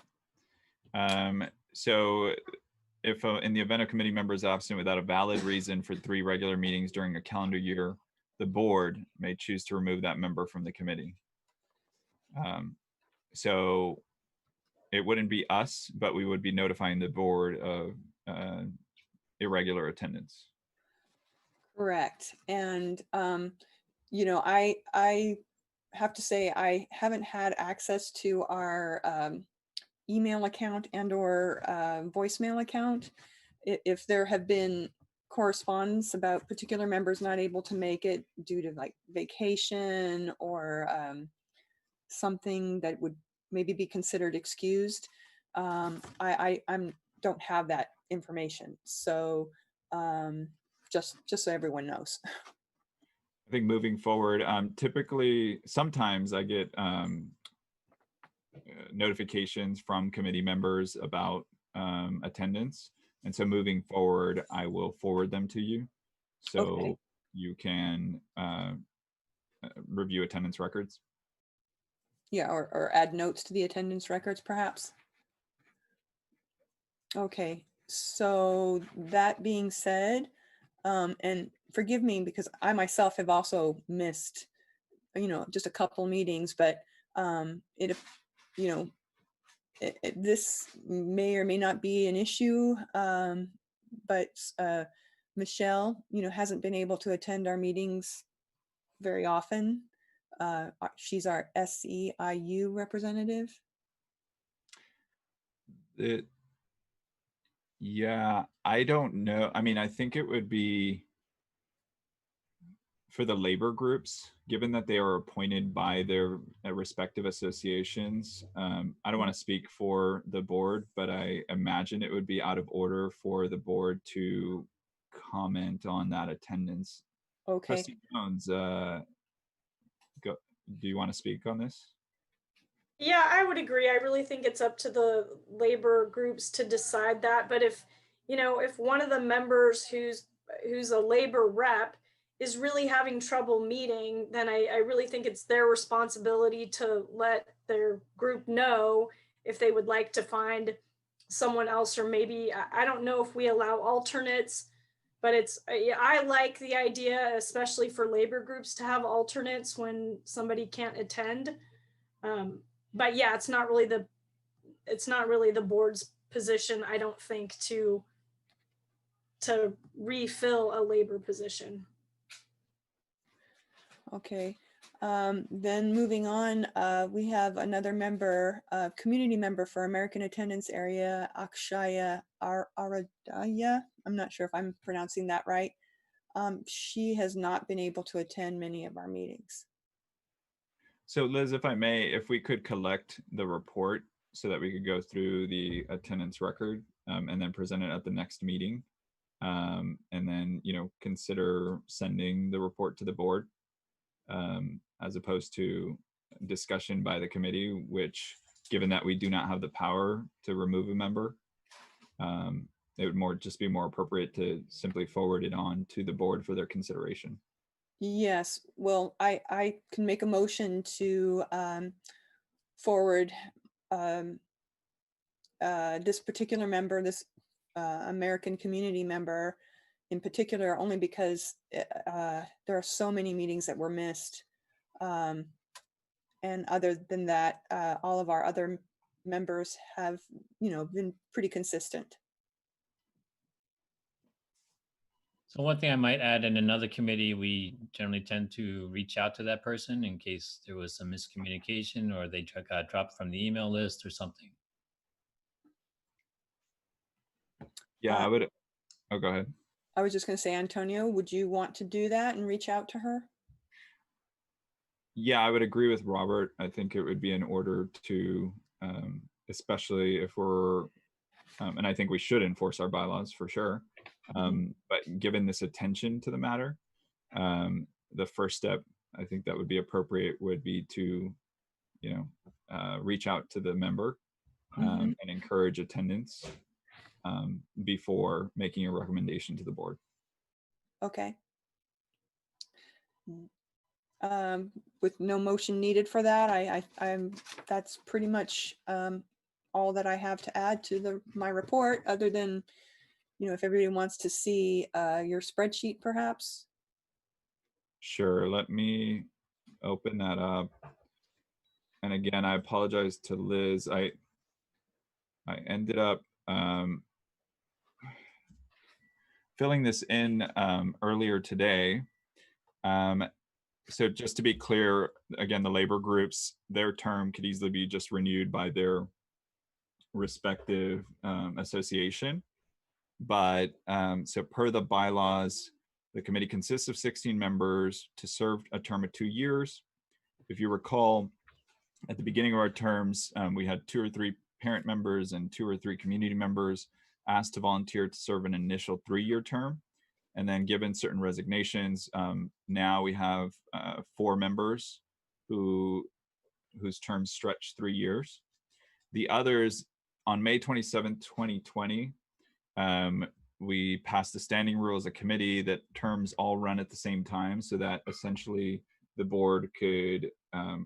So if in the event a committee member is absent without a valid reason for 3 regular meetings during a calendar year, the board may choose to remove that member from the committee. So it wouldn't be us, but we would be notifying the board of irregular attendance.
Correct. And, you know, I have to say, I haven't had access to our email account and or voicemail account. If there have been correspondence about particular members not able to make it due to like vacation or something that would maybe be considered excused, I don't have that information. So just so everyone knows.
I think moving forward, typically, sometimes I get notifications from committee members about attendance. And so moving forward, I will forward them to you. So
Okay.
you can review attendance records.
Yeah, or add notes to the attendance records, perhaps. Okay, so that being said, and forgive me because I myself have also missed, you know, just a couple meetings, but you know, this may or may not be an issue, but Michelle, you know, hasn't been able to attend our meetings very often. She's our SEIU representative.
Yeah, I don't know. I mean, I think it would be for the labor groups, given that they are appointed by their respective associations. I don't want to speak for the board, but I imagine it would be out of order for the board to comment on that attendance.
Okay.
Trustee Jones, do you want to speak on this?
Yeah, I would agree. I really think it's up to the labor groups to decide that. But if, you know, if one of the members who's a labor rep is really having trouble meeting, then I really think it's their responsibility to let their group know if they would like to find someone else, or maybe, I don't know if we allow alternates, but I like the idea, especially for labor groups, to have alternates when somebody can't attend. But yeah, it's not really the board's position, I don't think, to refill a labor position.
Okay, then moving on, we have another member, community member for American Attendance Area, Akshaya Aradaya. I'm not sure if I'm pronouncing that right. She has not been able to attend many of our meetings.
So Liz, if I may, if we could collect the report so that we could go through the attendance record and then present it at the next meeting. and then, consider sending the report to the board, as opposed to discussion by the committee, which, given that we do not have the power to remove a member, it would just be more appropriate to simply forward it on to the board for their consideration.
Yes, well, I can make a motion to forward this particular member, this American community member in particular, only because there are so many meetings that were missed. And other than that, all of our other members have, been pretty consistent.
So one thing I might add, in another committee, we generally tend to reach out to that person in case there was some miscommunication or they got dropped from the email list or something.
Yeah, I would. Oh, go ahead.
I was just going to say, Antonio, would you want to do that and reach out to her?
Yeah, I would agree with Robert. I think it would be in order to, especially if we're, and I think we should enforce our bylaws for sure. But given this attention to the matter, the first step, I think that would be appropriate, would be to, reach out to the member and encourage attendance before making a recommendation to the board.
Okay. With no motion needed for that, that's pretty much all that I have to add to my report, other than, if everybody wants to see your spreadsheet, perhaps.
Sure, let me open that up. And again, I apologize to Liz. I ended up filling this in earlier today. So just to be clear, again, the labor groups, their term could easily be just renewed by their respective association. But so per the bylaws, the committee consists of 16 members to serve a term of 2 years. If you recall, at the beginning of our terms, we had 2 or 3 parent members and 2 or 3 community members asked to volunteer to serve an initial 3-year term. And then given certain resignations, now we have 4 members whose terms stretch 3 years. The others, on May 27, 2020, we passed the standing rule as a committee that terms all run at the same time, so that essentially the board could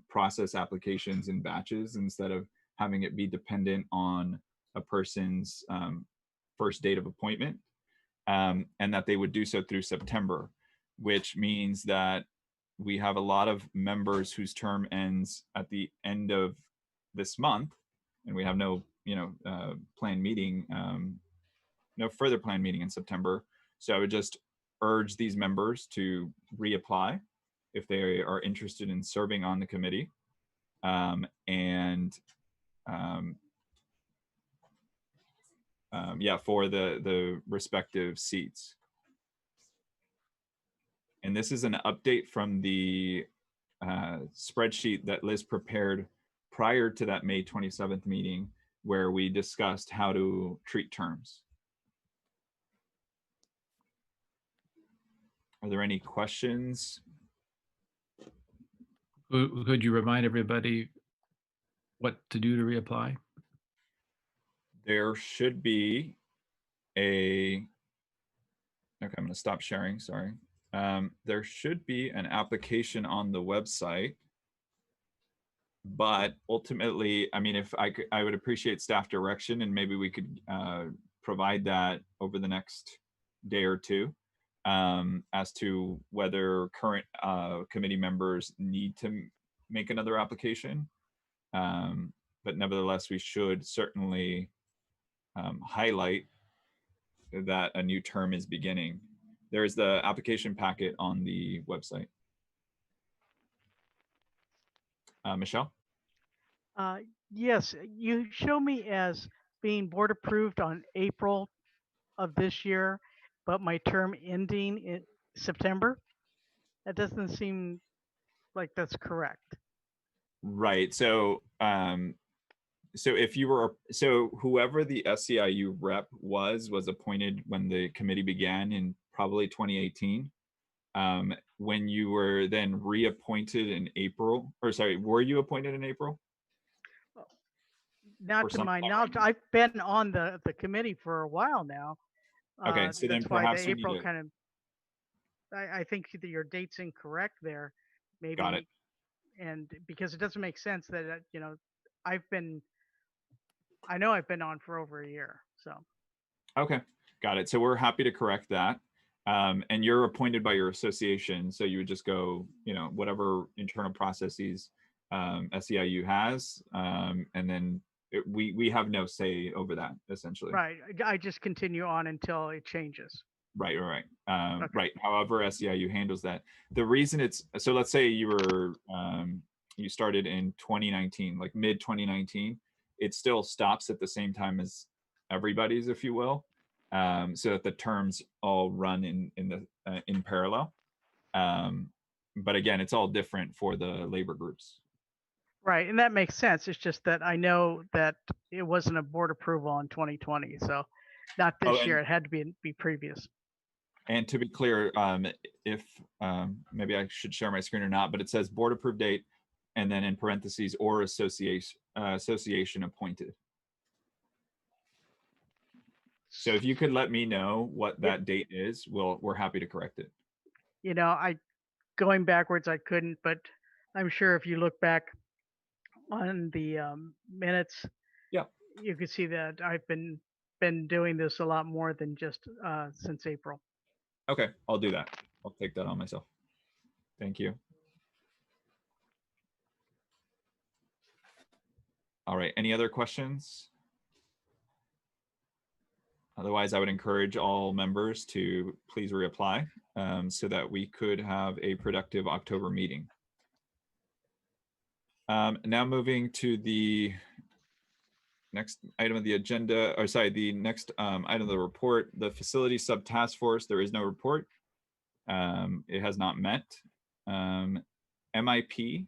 process applications in batches instead of having it be dependent on a person's first date of appointment, and that they would do so through September, which means that we have a lot of members whose term ends at the end of this month, and we have no planned meeting, no further planned meeting in September. So I would just urge these members to reapply if they are interested in serving on the committee, for the respective seats. And this is an update from the spreadsheet that Liz prepared prior to that May 27th meeting, where we discussed how to treat terms. Are there any questions?
Could you remind everybody what to do to reapply?
There should be okay, I'm going to stop sharing, sorry. There should be an application on the website, but ultimately, I mean, if I would appreciate staff direction, and maybe we could provide that over the next day or two, as to whether current committee members need to make another application. But nevertheless, we should certainly highlight that a new term is beginning. There's the application packet on the website. Michelle?
Yes, you show me as being board approved on April of this year, but my term ending in September. That doesn't seem like that's correct.
Right. So So if you were, so whoever the SEIU rep was appointed when the committee began in probably 2018. When you were then reappointed in April, or sorry, were you appointed in April?
Not
Or
to my
something
knowledge. I've been on the committee for a while now.
Okay, so then
That's why
perhaps
the
we need
April
to,
kind of, I think that your date's incorrect there, maybe.
got it.
And because it doesn't make sense that, you know, I know I've been on for over a year, so.
Okay, got it. So we're happy to correct that. And you're appointed by your association, so you would just go, you know, whatever internal processes SEIU has, and then we have no say over that, essentially.
Right, I just continue on until it changes.
Right.
Okay.
Right. However, SEIU handles that. The reason it's, so let's say you were you started in 2019, like mid 2019, it still stops at the same time as everybody's, if you will, so that the terms all run in parallel. But again, it's all different for the labor groups.
Right, and that makes sense. It's just that I know that it wasn't a board approval in 2020, so not this
Oh,
year. It had to be previous.
And to be clear, if maybe I should share my screen or not, but it says board approved date, and then in parentheses, or association appointed. So if you could let me know what that date is, we're happy to correct it.
You know, going backwards, I couldn't, but I'm sure if you look back on the minutes,
yeah,
you can see that I've been doing this a lot more than just since April.
Okay, I'll do that. I'll take that on myself. Thank you. All right, any other questions? Otherwise, I would encourage all members to please reapply so that we could have a productive October meeting. Now moving to the next item of the agenda, or sorry, the next item of the report, the facility sub task force. There is no report. It has not met. MIP,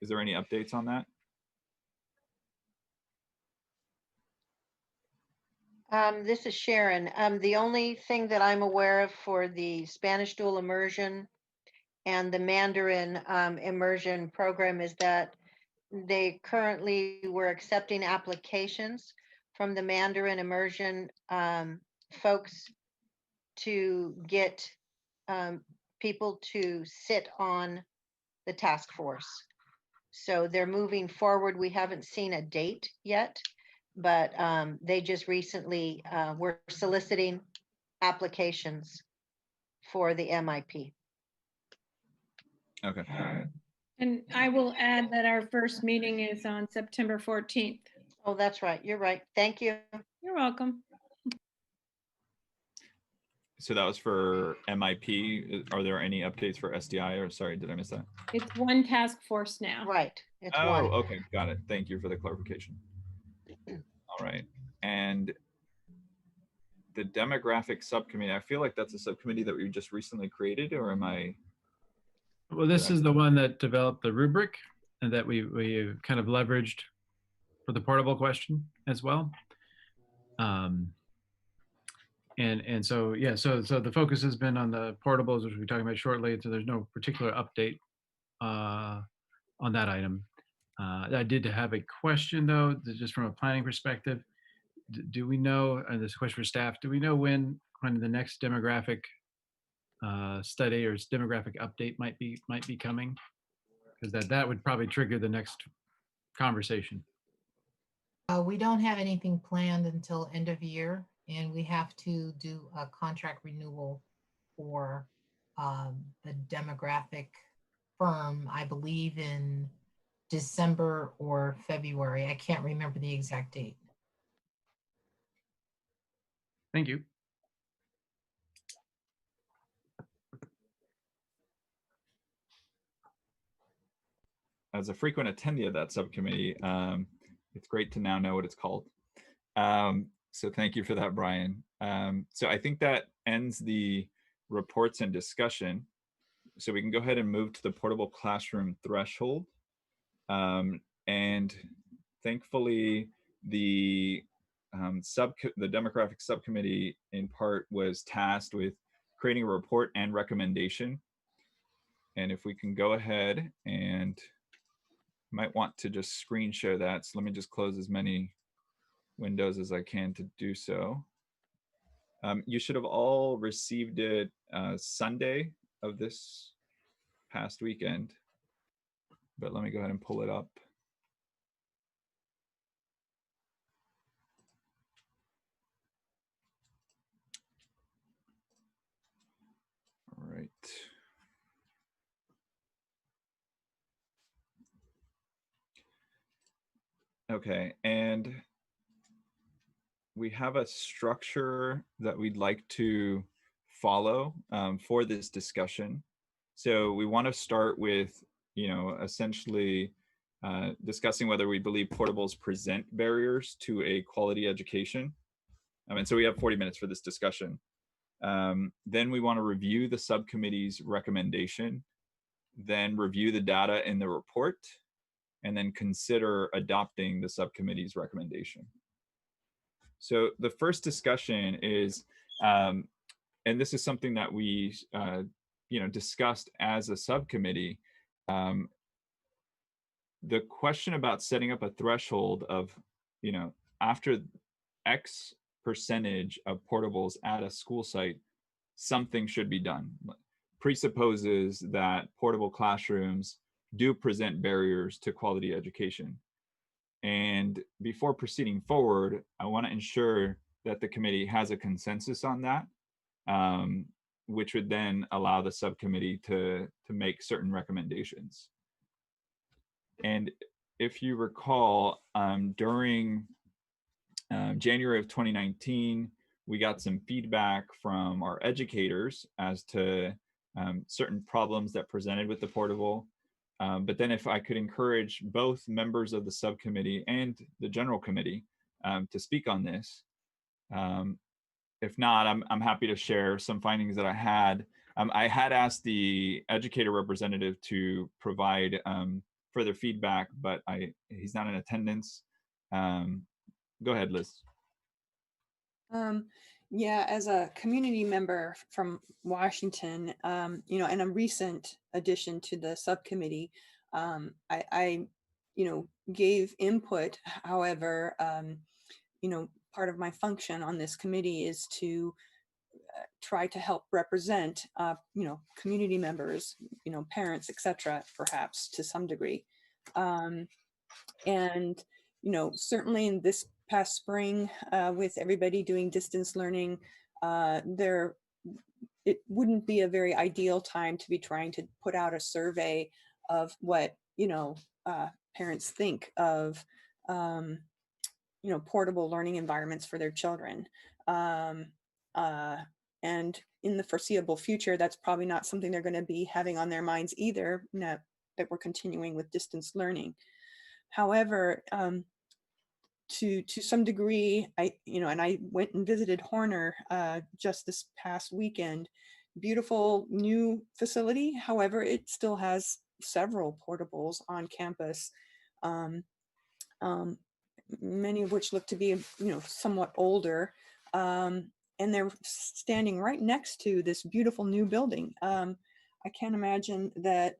is there any updates on that?
This is Sharon. The only thing that I'm aware of for the Spanish dual immersion and the Mandarin immersion program is that they currently were accepting applications from the Mandarin immersion folks to get people to sit on the task force. So they're moving forward. We haven't seen a date yet, but they just recently were soliciting applications for the MIP.
Okay.
And I will add that our first meeting is on September 14th.
Oh, that's right. You're right. Thank you.
You're welcome.
So that was for MIP. Are there any updates for SDI, or sorry, did I miss that?
It's one task force now.
Right. It's
Oh,
one.
okay, got it. Thank you for the clarification. All right, and the demographic subcommittee, I feel like that's a subcommittee that we just recently created, or am I?
Well, this is the one that developed the rubric and that we kind of leveraged for the portable question as well. And so, yeah, so the focus has been on the portables, which we'll be talking about shortly. So there's no particular update on that item. I did have a question though, just from a planning perspective. Do we know, and this question for staff, do we know when the next demographic study or demographic update might be coming? Because that would probably trigger the next conversation.
We don't have anything planned until end of year, and we have to do a contract renewal for the demographic firm, I believe in December or February. I can't remember the exact date.
Thank you.
As a frequent attendee of that subcommittee, it's great to now know what it's called. So thank you for that, Brian. So I think that ends the reports and discussion. So we can go ahead and move to the portable classroom threshold. And thankfully, the the demographic subcommittee in part was tasked with creating a report and recommendation. And if we can go ahead and might want to just screen share that. So let me just close as many windows as I can to do so. You should have all received it Sunday of this past weekend, but let me go ahead and pull it up. All right. Okay, and we have a structure that we'd like to follow for this discussion. So we want to start with, essentially discussing whether we believe portables present barriers to a quality education. And so we have 40 minutes for this discussion. Then we want to review the subcommittee's recommendation, then review the data in the report, and then consider adopting the subcommittee's recommendation. So the first discussion is, and this is something that we, discussed as a subcommittee. The question about setting up a threshold of, after X percentage of portables at a school site, something should be done. Presupposes that portable classrooms do present barriers to quality education. And before proceeding forward, I want to ensure that the committee has a consensus on that, which would then allow the subcommittee to make certain recommendations. And if you recall, during January of 2019, we got some feedback from our educators as to certain problems that presented with the portable. But then if I could encourage both members of the subcommittee and the general committee to speak on this. If not, I'm happy to share some findings that I had. I had asked the educator representative to provide further feedback, but he's not in attendance. Go ahead, Liz.
Yeah, as a community member from Washington, and a recent addition to the subcommittee, I gave input. However, part of my function on this committee is to try to help represent, community members, parents, etc., perhaps to some degree. And, certainly in this past spring, with everybody doing distance learning, it wouldn't be a very ideal time to be trying to put out a survey of what, parents think of, portable learning environments for their children. And in the foreseeable future, that's probably not something they're going to be having on their minds either, that we're continuing with distance learning. However, to some degree, I went and visited Horner just this past weekend. Beautiful new facility. However, it still has several portables on campus, many of which look to be, somewhat older. And they're standing right next to this beautiful new building. I can't imagine that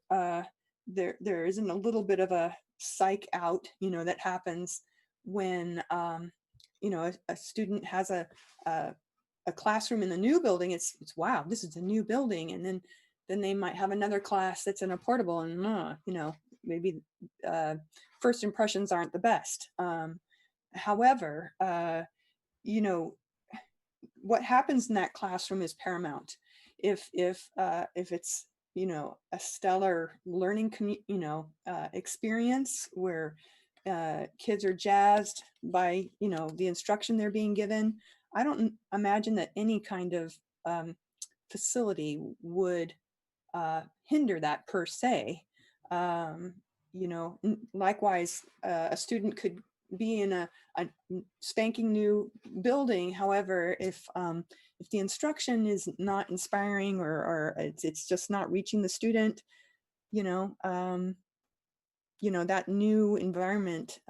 there isn't a little bit of a psych out, that happens when, a student has a classroom in the new building. It's wow, this is a new building. And then they might have another class that's in a portable, and, maybe first impressions aren't the best. However, what happens in that classroom is paramount. If it's, a stellar learning experience where kids are jazzed by, the instruction they're being given, I don't imagine that any kind of facility would hinder that per se. Likewise, a student could be in a spanking new building. However, if the instruction is not inspiring, or it's just not reaching the student, that new environment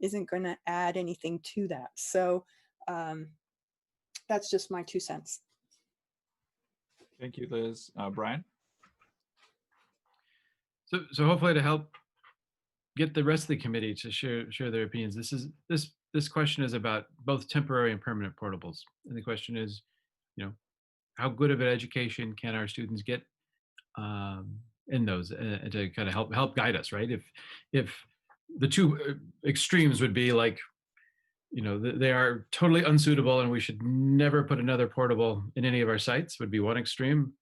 isn't going to add anything to that. So that's just my 2 cents.
Thank you, Liz. Brian?
So hopefully to help get the rest of the committee to share their opinions, this question is about both temporary and permanent portables. And the question is, how good of an education can our students get in those, to kind of help guide us, right? If the two extremes would be like, they are totally unsuitable and we should never put another portable in any of our sites, would be one extreme.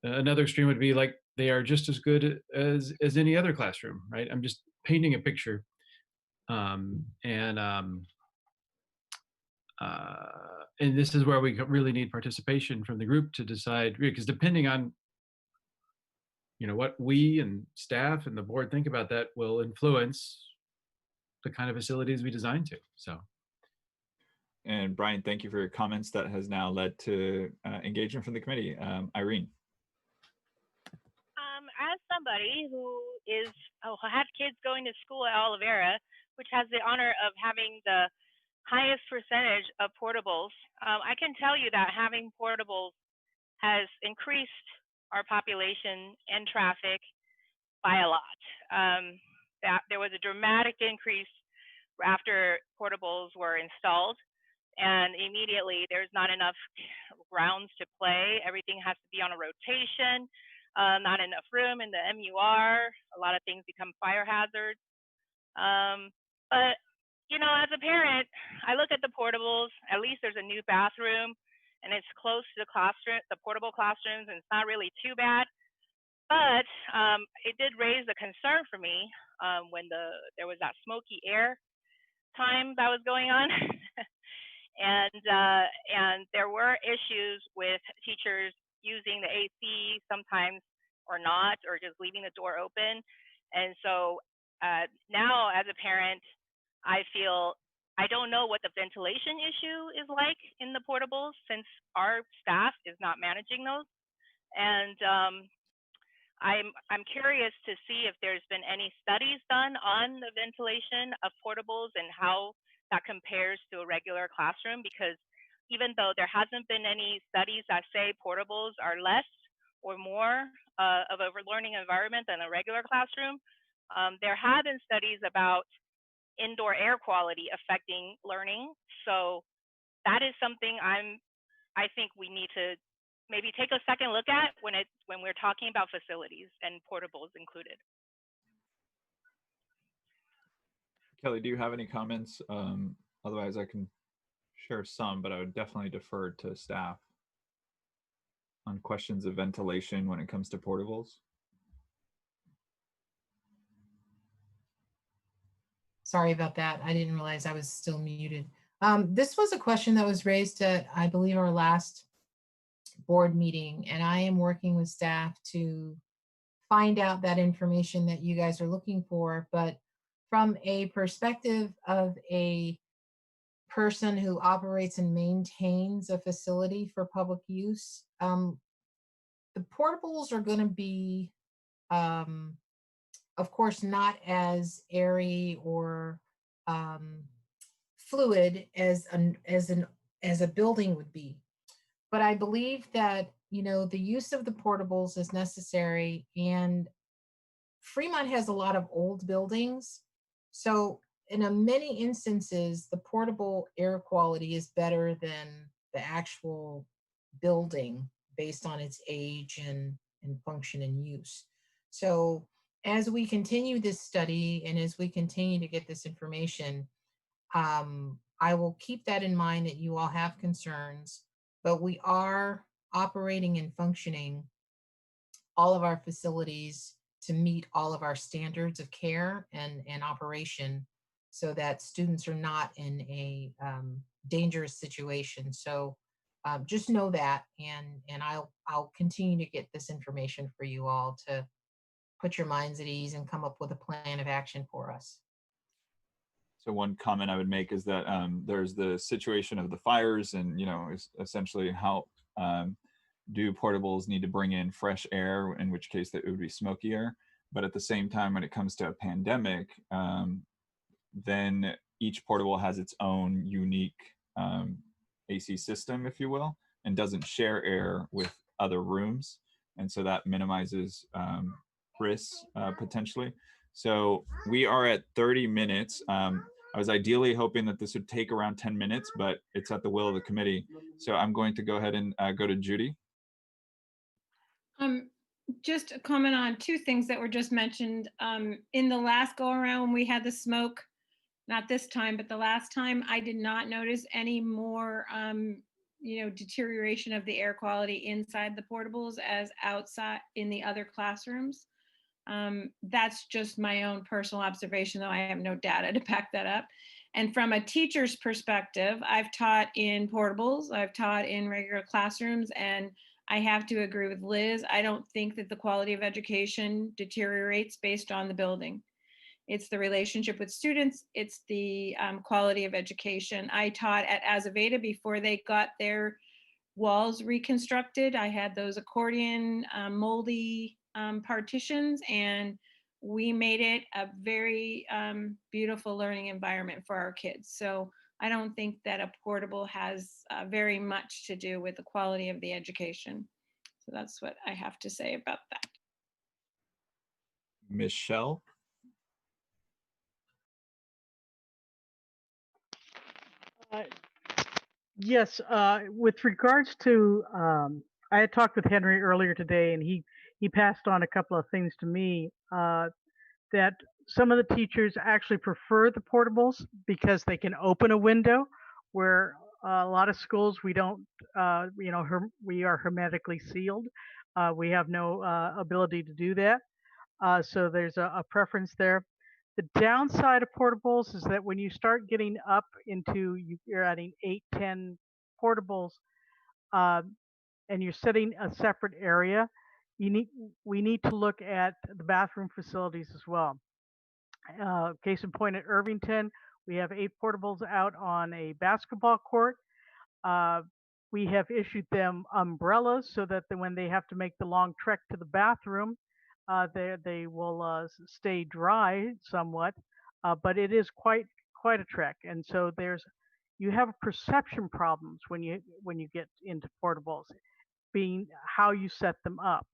Another extreme would be like, they are just as good as any other classroom, right? I'm just painting a picture. And this is where we really need participation from the group to decide, because depending on what we and staff and the board think about that will influence the kind of facilities we design to. So.
And Brian, thank you for your comments. That has now led to engagement from the committee. Irene.
As somebody who has kids going to school at Olivera, which has the honor of having the highest percentage of portables, I can tell you that having portables has increased our population and traffic by a lot. That there was a dramatic increase after portables were installed, and immediately there's not enough grounds to play. Everything has to be on a rotation, not enough room in the MUR. A lot of things become fire hazards. But as a parent, I look at the portables. At least there's a new bathroom, and it's close to the portable classrooms, and it's not really too bad. But it did raise a concern for me when there was that smoky air time that was going on. And there were issues with teachers using the AC sometimes or not, or just leaving the door open. And so now as a parent, I feel I don't know what the ventilation issue is like in the portables, since our staff is not managing those. And I'm curious to see if there's been any studies done on the ventilation of portables and how that compares to a regular classroom, because even though there hasn't been any studies that say portables are less or more of a learning environment than a regular classroom, there have been studies about indoor air quality affecting learning. So that is something I think we need to maybe take a second look at when we're talking about facilities and portables included.
Kelly, do you have any comments? Otherwise I can share some, but I would definitely defer to staff on questions of ventilation when it comes to portables.
Sorry about that. I didn't realize I was still muted. This was a question that was raised at, I believe, our last board meeting, and I am working with staff to find out that information that you guys are looking for. But from a perspective of a person who operates and maintains a facility for public use, the portables are going to be, of course, not as airy or fluid as a building would be. But I believe that the use of the portables is necessary, and Fremont has a lot of old buildings, so in many instances the portable air quality is better than the actual building based on its age and function and use. So as we continue this study and as we continue to get this information, I will keep that in mind, that you all have concerns, but we are operating and functioning all of our facilities to meet all of our standards of care and operation, so that students are not in a dangerous situation. So just know that, and I'll continue to get this information for you all to put your minds at ease and come up with a plan of action for us.
So one comment I would make is that there's the situation of the fires, and essentially how do portables need to bring in fresh air, in which case that it would be smoky air. But at the same time, when it comes to a pandemic, then each portable has its own unique AC system, if you will, and doesn't share air with other rooms. And so that minimizes risks potentially. So we are at 30 minutes. I was ideally hoping that this would take around 10 minutes, but it's at the will of the committee. So I'm going to go ahead and go to Judy.
Just a comment on two things that were just mentioned. In the last go around when we had the smoke, not this time, but the last time, I did not notice any more deterioration of the air quality inside the portables as outside in the other classrooms. That's just my own personal observation, though I have no data to back that up. And from a teacher's perspective, I've taught in portables, I've taught in regular classrooms, and I have to agree with Liz. I don't think that the quality of education deteriorates based on the building. It's the relationship with students. It's the quality of education. I taught at Azaveda before they got their walls reconstructed. I had those accordion moldy partitions, and we made it a very beautiful learning environment for our kids. So I don't think that a portable has very much to do with the quality of the education. So that's what I have to say about that.
Michelle.
Yes, with regards to, I had talked with Henry earlier today, and he passed on a couple of things to me, that some of the teachers actually prefer the portables because they can open a window, where a lot of schools we don't, we are hermetically sealed. We have no ability to do that. So there's a preference there. The downside of portables is that when you start getting up into, you're adding 8, 10 portables, and you're setting a separate area, we need to look at the bathroom facilities as well. Case in point, at Irvington, we have 8 portables out on a basketball court. We have issued them umbrellas so that when they have to make the long trek to the bathroom, they will stay dry somewhat, but it is quite a trek. And so you have perception problems when you get into portables, being how you set them up.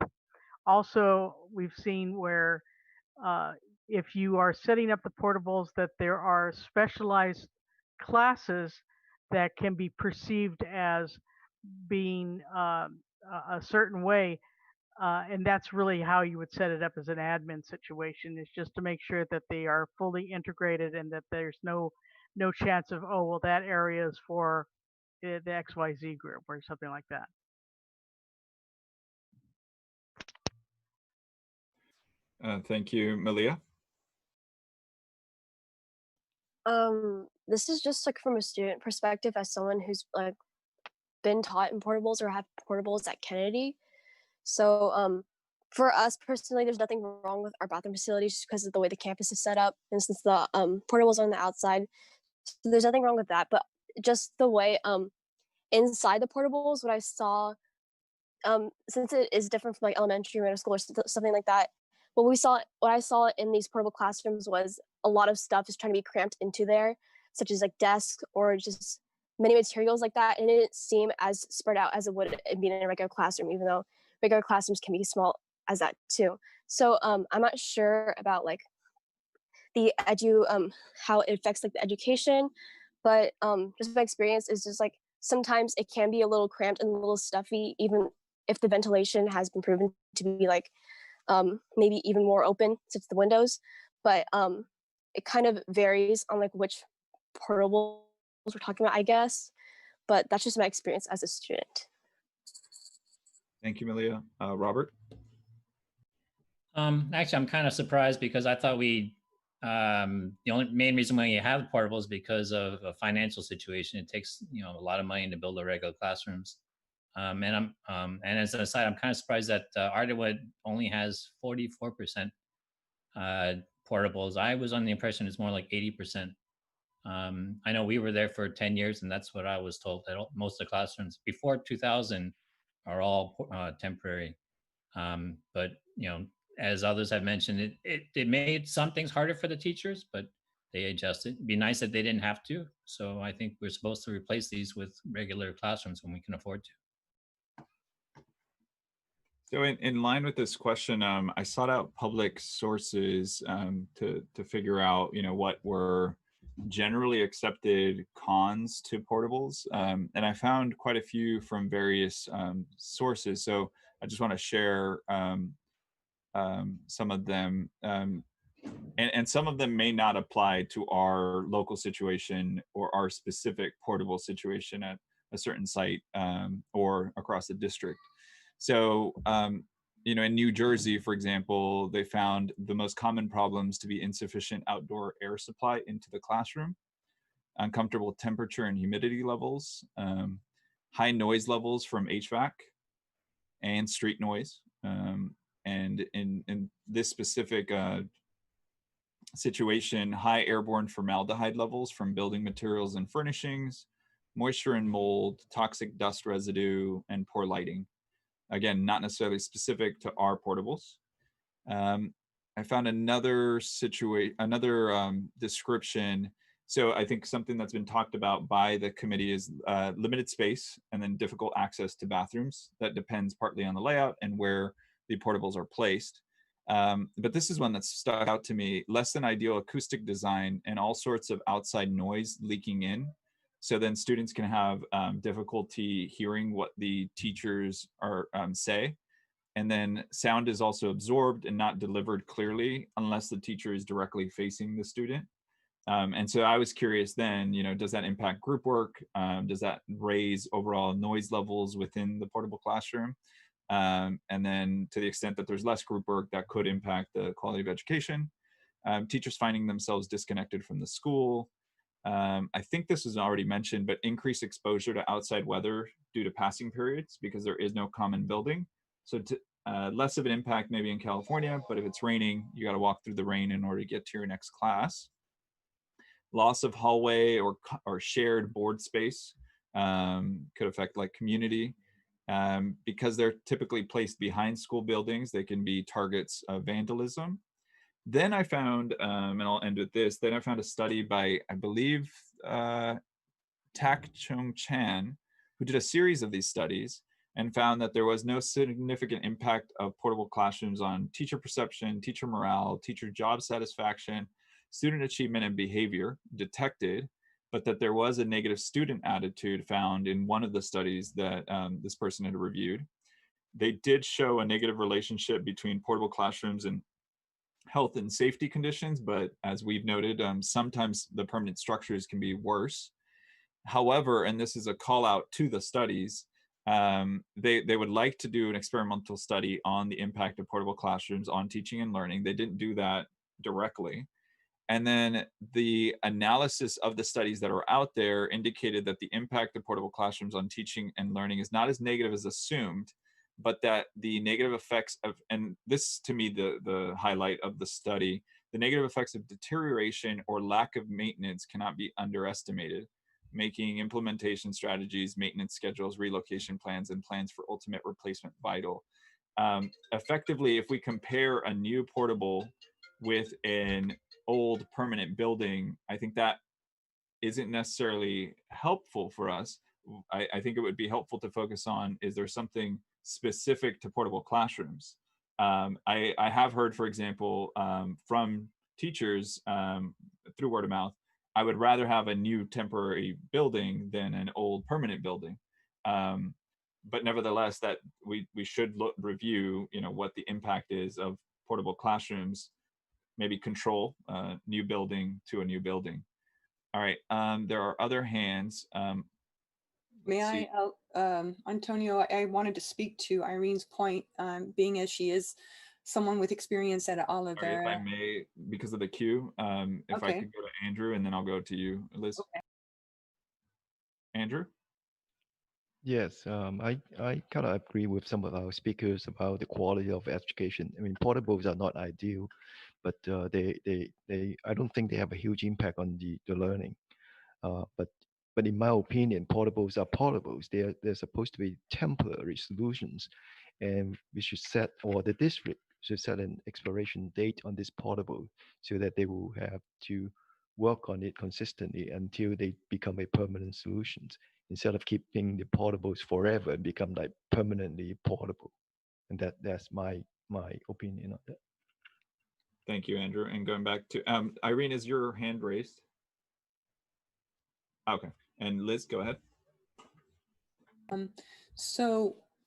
Also, we've seen where if you are setting up the portables, that there are specialized classes that can be perceived as being a certain way. And that's really how you would set it up as an admin situation, is just to make sure that they are fully integrated and that there's no chance of, oh, well, that area is for the XYZ group or something like that.
Thank you, Malia.
This is just like from a student perspective, as someone who's like been taught in portables or have portables at Kennedy. So for us personally, there's nothing wrong with our bathroom facilities just because of the way the campus is set up. And since the portables are on the outside, so there's nothing wrong with that. But just the way inside the portables, what I saw, since it is different from like elementary, middle school, or something like that, what I saw in these portable classrooms was a lot of stuff is trying to be cramped into there, such as like desks or just many materials like that. And it didn't seem as spread out as it would be in a regular classroom, even though regular classrooms can be small as that too. So I'm not sure about like the how it affects like the education, but just my experience is just like sometimes it can be a little cramped and a little stuffy, even if the ventilation has been proven to be like maybe even more open since the windows. But it kind of varies on like which portables we're talking about, I guess. But that's just my experience as a student.
Thank you, Malia. Robert?
Actually, I'm kind of surprised because I thought the only main reason why you have portables is because of a financial situation. It takes a lot of money to build the regular classrooms. And as an aside, I'm kind of surprised that Ardenwood only has 44% portables. I was under the impression it's more like 80%. I know we were there for 10 years, and that's what I was told, that most of the classrooms before 2000 are all temporary. But as others have mentioned, it made some things harder for the teachers, but they adjust it. It'd be nice if they didn't have to. So I think we're supposed to replace these with regular classrooms when we can afford to.
So in line with this question, I sought out public sources to figure out, what were generally accepted cons to portables. And I found quite a few from various sources. So I just want to share some of them. And some of them may not apply to our local situation or our specific portable situation at a certain site or across the district. So, in New Jersey, for example, they found the most common problems to be insufficient outdoor air supply into the classroom, uncomfortable temperature and humidity levels, high noise levels from HVAC, and street noise. And in this specific situation, high airborne formaldehyde levels from building materials and furnishings, moisture and mold, toxic dust residue, and poor lighting. Again, not necessarily specific to our portables. I found another description. So I think something that's been talked about by the committee is limited space and then difficult access to bathrooms. That depends partly on the layout and where the portables are placed. But this is one that stuck out to me: less than ideal acoustic design and all sorts of outside noise leaking in. So then students can have difficulty hearing what the teachers are say. And then sound is also absorbed and not delivered clearly unless the teacher is directly facing the student. And so I was curious then, does that impact group work? Does that raise overall noise levels within the portable classroom? And then to the extent that there's less group work, that could impact the quality of education. Teachers finding themselves disconnected from the school. I think this was already mentioned, but increased exposure to outside weather due to passing periods because there is no common building. So less of an impact maybe in California, but if it's raining, you got to walk through the rain in order to get to your next class. Loss of hallway or shared board space could affect like community. Because they're typically placed behind school buildings, they can be targets of vandalism. Then I found, and I'll end with this, then I found a study by, I believe, Tak Chung Chan, who did a series of these studies and found that there was no significant impact of portable classrooms on teacher perception, teacher morale, teacher job satisfaction, student achievement and behavior detected, but that there was a negative student attitude found in one of the studies that this person had reviewed. They did show a negative relationship between portable classrooms and health and safety conditions, but as we've noted, sometimes the permanent structures can be worse. However, and this is a call out to the studies, they would like to do an experimental study on the impact of portable classrooms on teaching and learning. They didn't do that directly. And then the analysis of the studies that are out there indicated that the impact of portable classrooms on teaching and learning is not as negative as assumed, but that the negative effects of, and this to me, the highlight of the study, the negative effects of deterioration or lack of maintenance cannot be underestimated, making implementation strategies, maintenance schedules, relocation plans, and plans for ultimate replacement vital. Effectively, if we compare a new portable with an old permanent building, I think that isn't necessarily helpful for us. I think it would be helpful to focus on, is there something specific to portable classrooms? I have heard, for example, from teachers through word of mouth, I would rather have a new temporary building than an old permanent building. But nevertheless, that we should review, what the impact is of portable classrooms, maybe control new building to a new building. All right, there are other hands.
May I, Antonio, I wanted to speak to Irene's point, being as she is someone with experience at Olive
Sorry, if
Era.
I may, because of the queue, if I
Okay.
could go to Andrew and then I'll go to you, Liz.
Okay.
Andrew?
Yes, I kind of agree with some of our speakers about the quality of education. I mean, portables are not ideal, but I don't think they have a huge impact on the learning. But in my opinion, portables are portables. They're supposed to be temporary solutions, and we should set, or the district should set an expiration date on this portable so that they will have to work on it consistently until they become a permanent solution, instead of keeping the portables forever and become like permanently portable. And that's my opinion on that.
Thank you, Andrew. And going back to Irene, is your hand raised? Okay. And Liz, go ahead.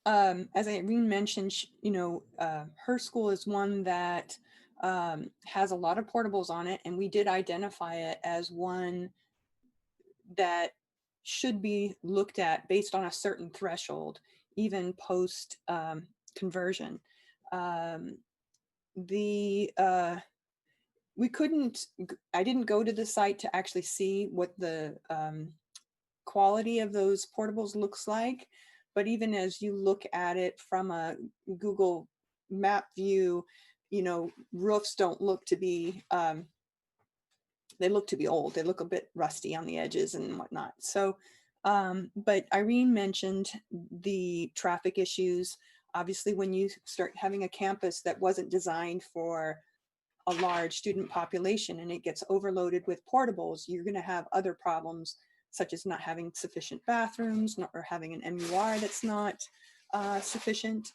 As Irene mentioned, her school is one that has a lot of portables on it, and we did identify it as one that should be looked at based on a certain threshold, even post conversion. I didn't go to the site to actually see what the quality of those portables looks like, but even as you look at it from a Google map view, roofs don't look to be, they look to be old. They look a bit rusty on the edges and whatnot. So, but Irene mentioned the traffic issues. Obviously, when you start having a campus that wasn't designed for a large student population and it gets overloaded with portables, you're going to have other problems, such as not having sufficient bathrooms, or having an MUR that's not sufficient.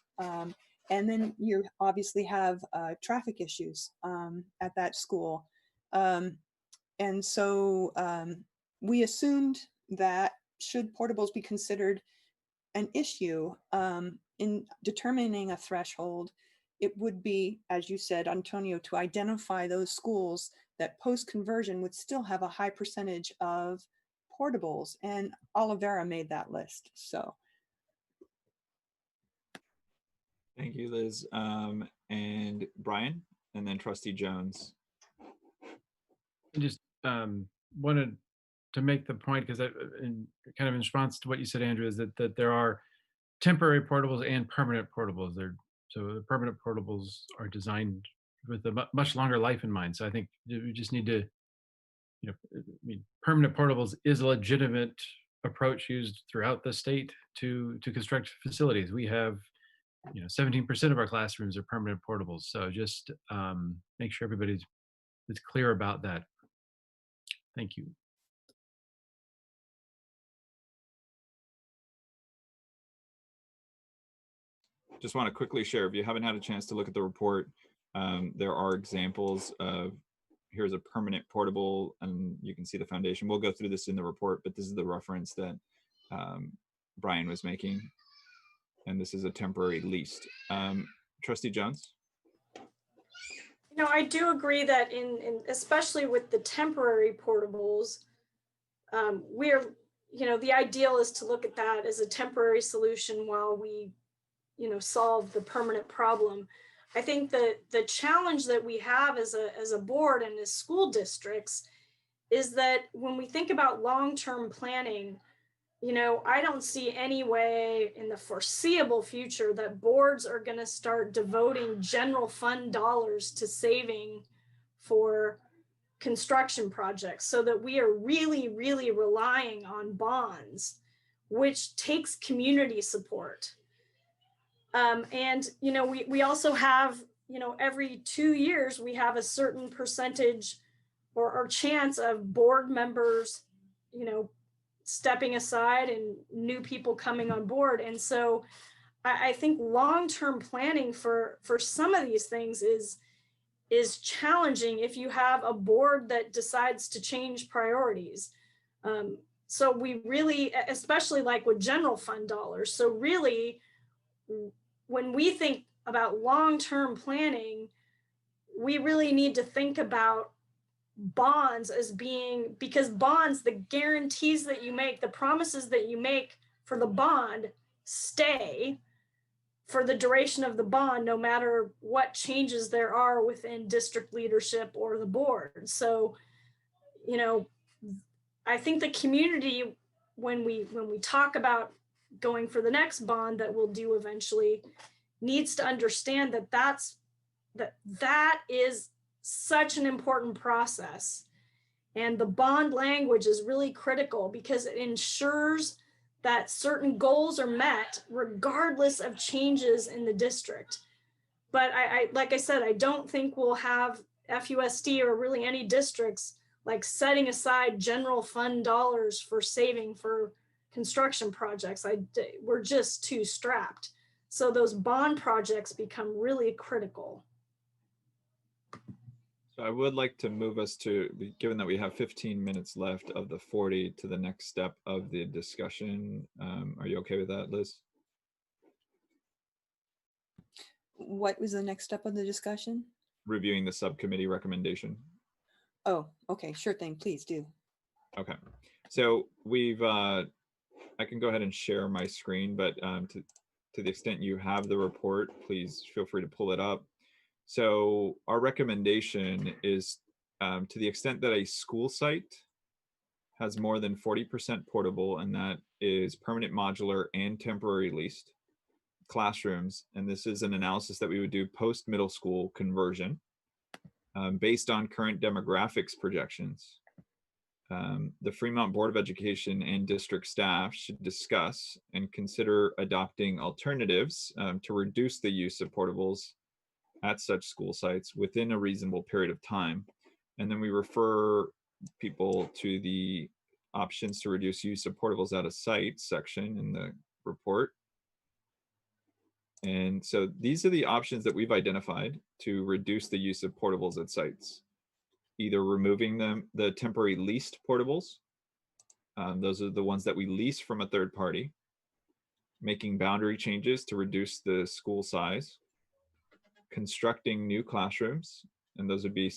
And then you obviously have traffic issues at that school. And so we assumed that should portables be considered an issue in determining a threshold, it would be, as you said, Antonio, to identify those schools that post-conversion would still have a high percentage of portables, and Olivera made that list. So
Thank you, Liz. And Brian, and then Trustee Jones.
I just wanted to make the point, because in response to what you said, Andrew, is that there are temporary portables and permanent portables. So the permanent portables are designed with a much longer life in mind. So I think we just need to, permanent portables is a legitimate approach used throughout the state to construct facilities. We have, 17% of our classrooms are permanent portables. So just make sure everybody's clear about that. Thank you.
Just want to quickly share, if you haven't had a chance to look at the report, there are examples of, here's a permanent portable, and you can see the foundation. We'll go through this in the report, but this is the reference that Brian was making. And this is a temporary leased. Trustee Jones?
I do agree that especially with the temporary portables, the ideal is to look at that as a temporary solution while we solve the permanent problem. I think that the challenge that we have as a board and as school districts is that when we think about long-term planning, I don't see any way in the foreseeable future that boards are going to start devoting general fund dollars to saving for construction projects, so that we are really, really relying on bonds, which takes community support. And, we also have, every 2 years, we have a certain percentage or chance of board members, stepping aside and new people coming on board. And so I think long-term planning for some of these things is challenging if you have a board that decides to change priorities. So we really, especially like with general fund dollars. So really, when we think about long-term planning, we really need to think about bonds as being, because bonds, the guarantees that you make, the promises that you make for the bond stay for the duration of the bond, no matter what changes there are within district leadership or the board. So, I think the community, when we talk about going for the next bond that we'll do eventually, needs to understand that is such an important process. And the bond language is really critical because it ensures that certain goals are met regardless of changes in the district. But I like I said, I don't think we'll have FUSD or really any districts like setting aside general fund dollars for saving for construction projects. We're just too strapped. So those bond projects become really critical.
So I would like to move us to, given that we have 15 minutes left of the 40, to the next step of the discussion. Are you okay with that, Liz?
What was the next step of the discussion?
Reviewing the subcommittee recommendation.
Oh, okay, sure thing, please do.
Okay, so we've, I can go ahead and share my screen, but to the extent you have the report, please feel free to pull it up. So our recommendation is to the extent that a school site has more than 40% portable, and that is permanent modular and temporary leased classrooms, and this is an analysis that we would do post middle school conversion based on current demographics projections. The Fremont Board of Education and district staff should discuss and consider adopting alternatives to reduce the use of portables at such school sites within a reasonable period of time. And then we refer people to the options to reduce use of portables at a site section in the report. And so these are the options that we've identified to reduce the use of portables at sites. Either removing them, the temporary leased portables, those are the ones that we lease from a third party, making boundary changes to reduce the school size, constructing new classrooms, and those would be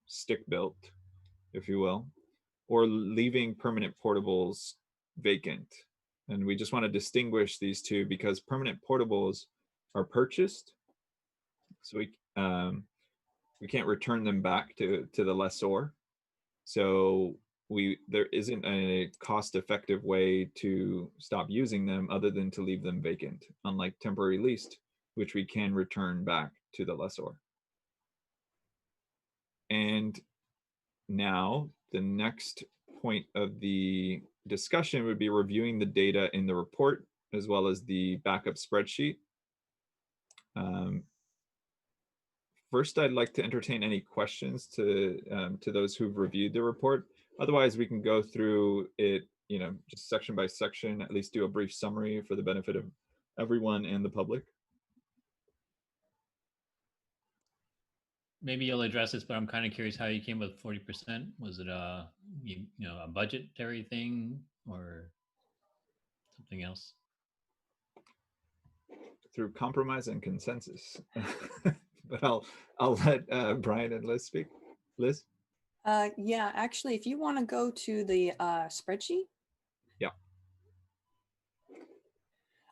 stick built, if you will, or leaving permanent portables vacant. And we just want to distinguish these two because permanent portables are purchased, so we can't return them back to the lessor. So there isn't a cost-effective way to stop using them other than to leave them vacant, unlike temporary leased, which we can return back to the lessor. And now the next point of the discussion would be reviewing the data in the report as well as the backup spreadsheet. First, I'd like to entertain any questions to those who've reviewed the report. Otherwise, we can go through it, just section by section, at least do a brief summary for the benefit of everyone and the public.
Maybe you'll address this, but I'm kind of curious how you came with 40%. Was it a budgetary thing or something else?
Through compromise and consensus. But I'll let Brian and Liz speak. Liz?
Yeah, actually, if you want to go to the spreadsheet.
Yeah.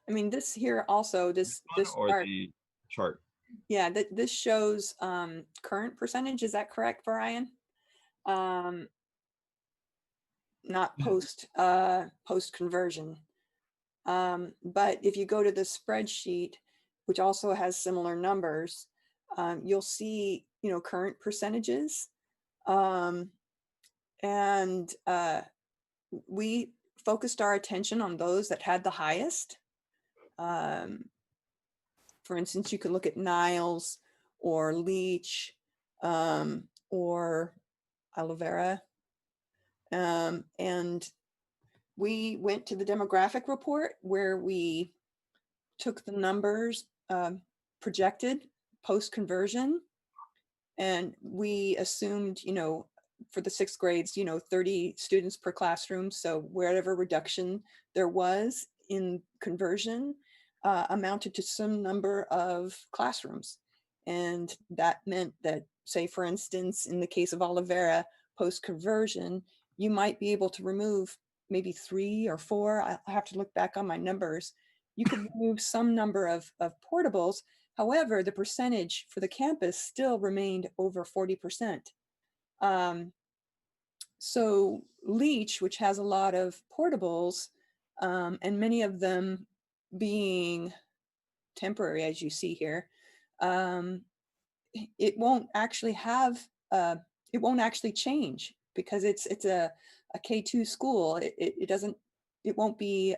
I mean, this here also, this
or the chart.
Yeah, this shows current percentage. Is that correct, Brian? Not post conversion. But if you go to the spreadsheet, which also has similar numbers, you'll see, current percentages. And we focused our attention on those that had the highest. For instance, you could look at Niles or Leach or Olivera. And we went to the demographic report where we took the numbers projected post-conversion, and we assumed, for the 6th grades, 30 students per classroom. So wherever reduction there was in conversion amounted to some number of classrooms. And that meant that, say, for instance, in the case of Olivera, post-conversion, you might be able to remove maybe 3 or 4. I have to look back on my numbers. You could remove some number of portables. However, the percentage for the campus still remained over 40%. So Leach, which has a lot of portables, and many of them being temporary, as you see here, it won't actually it won't actually change because it's a K2 school. It won't be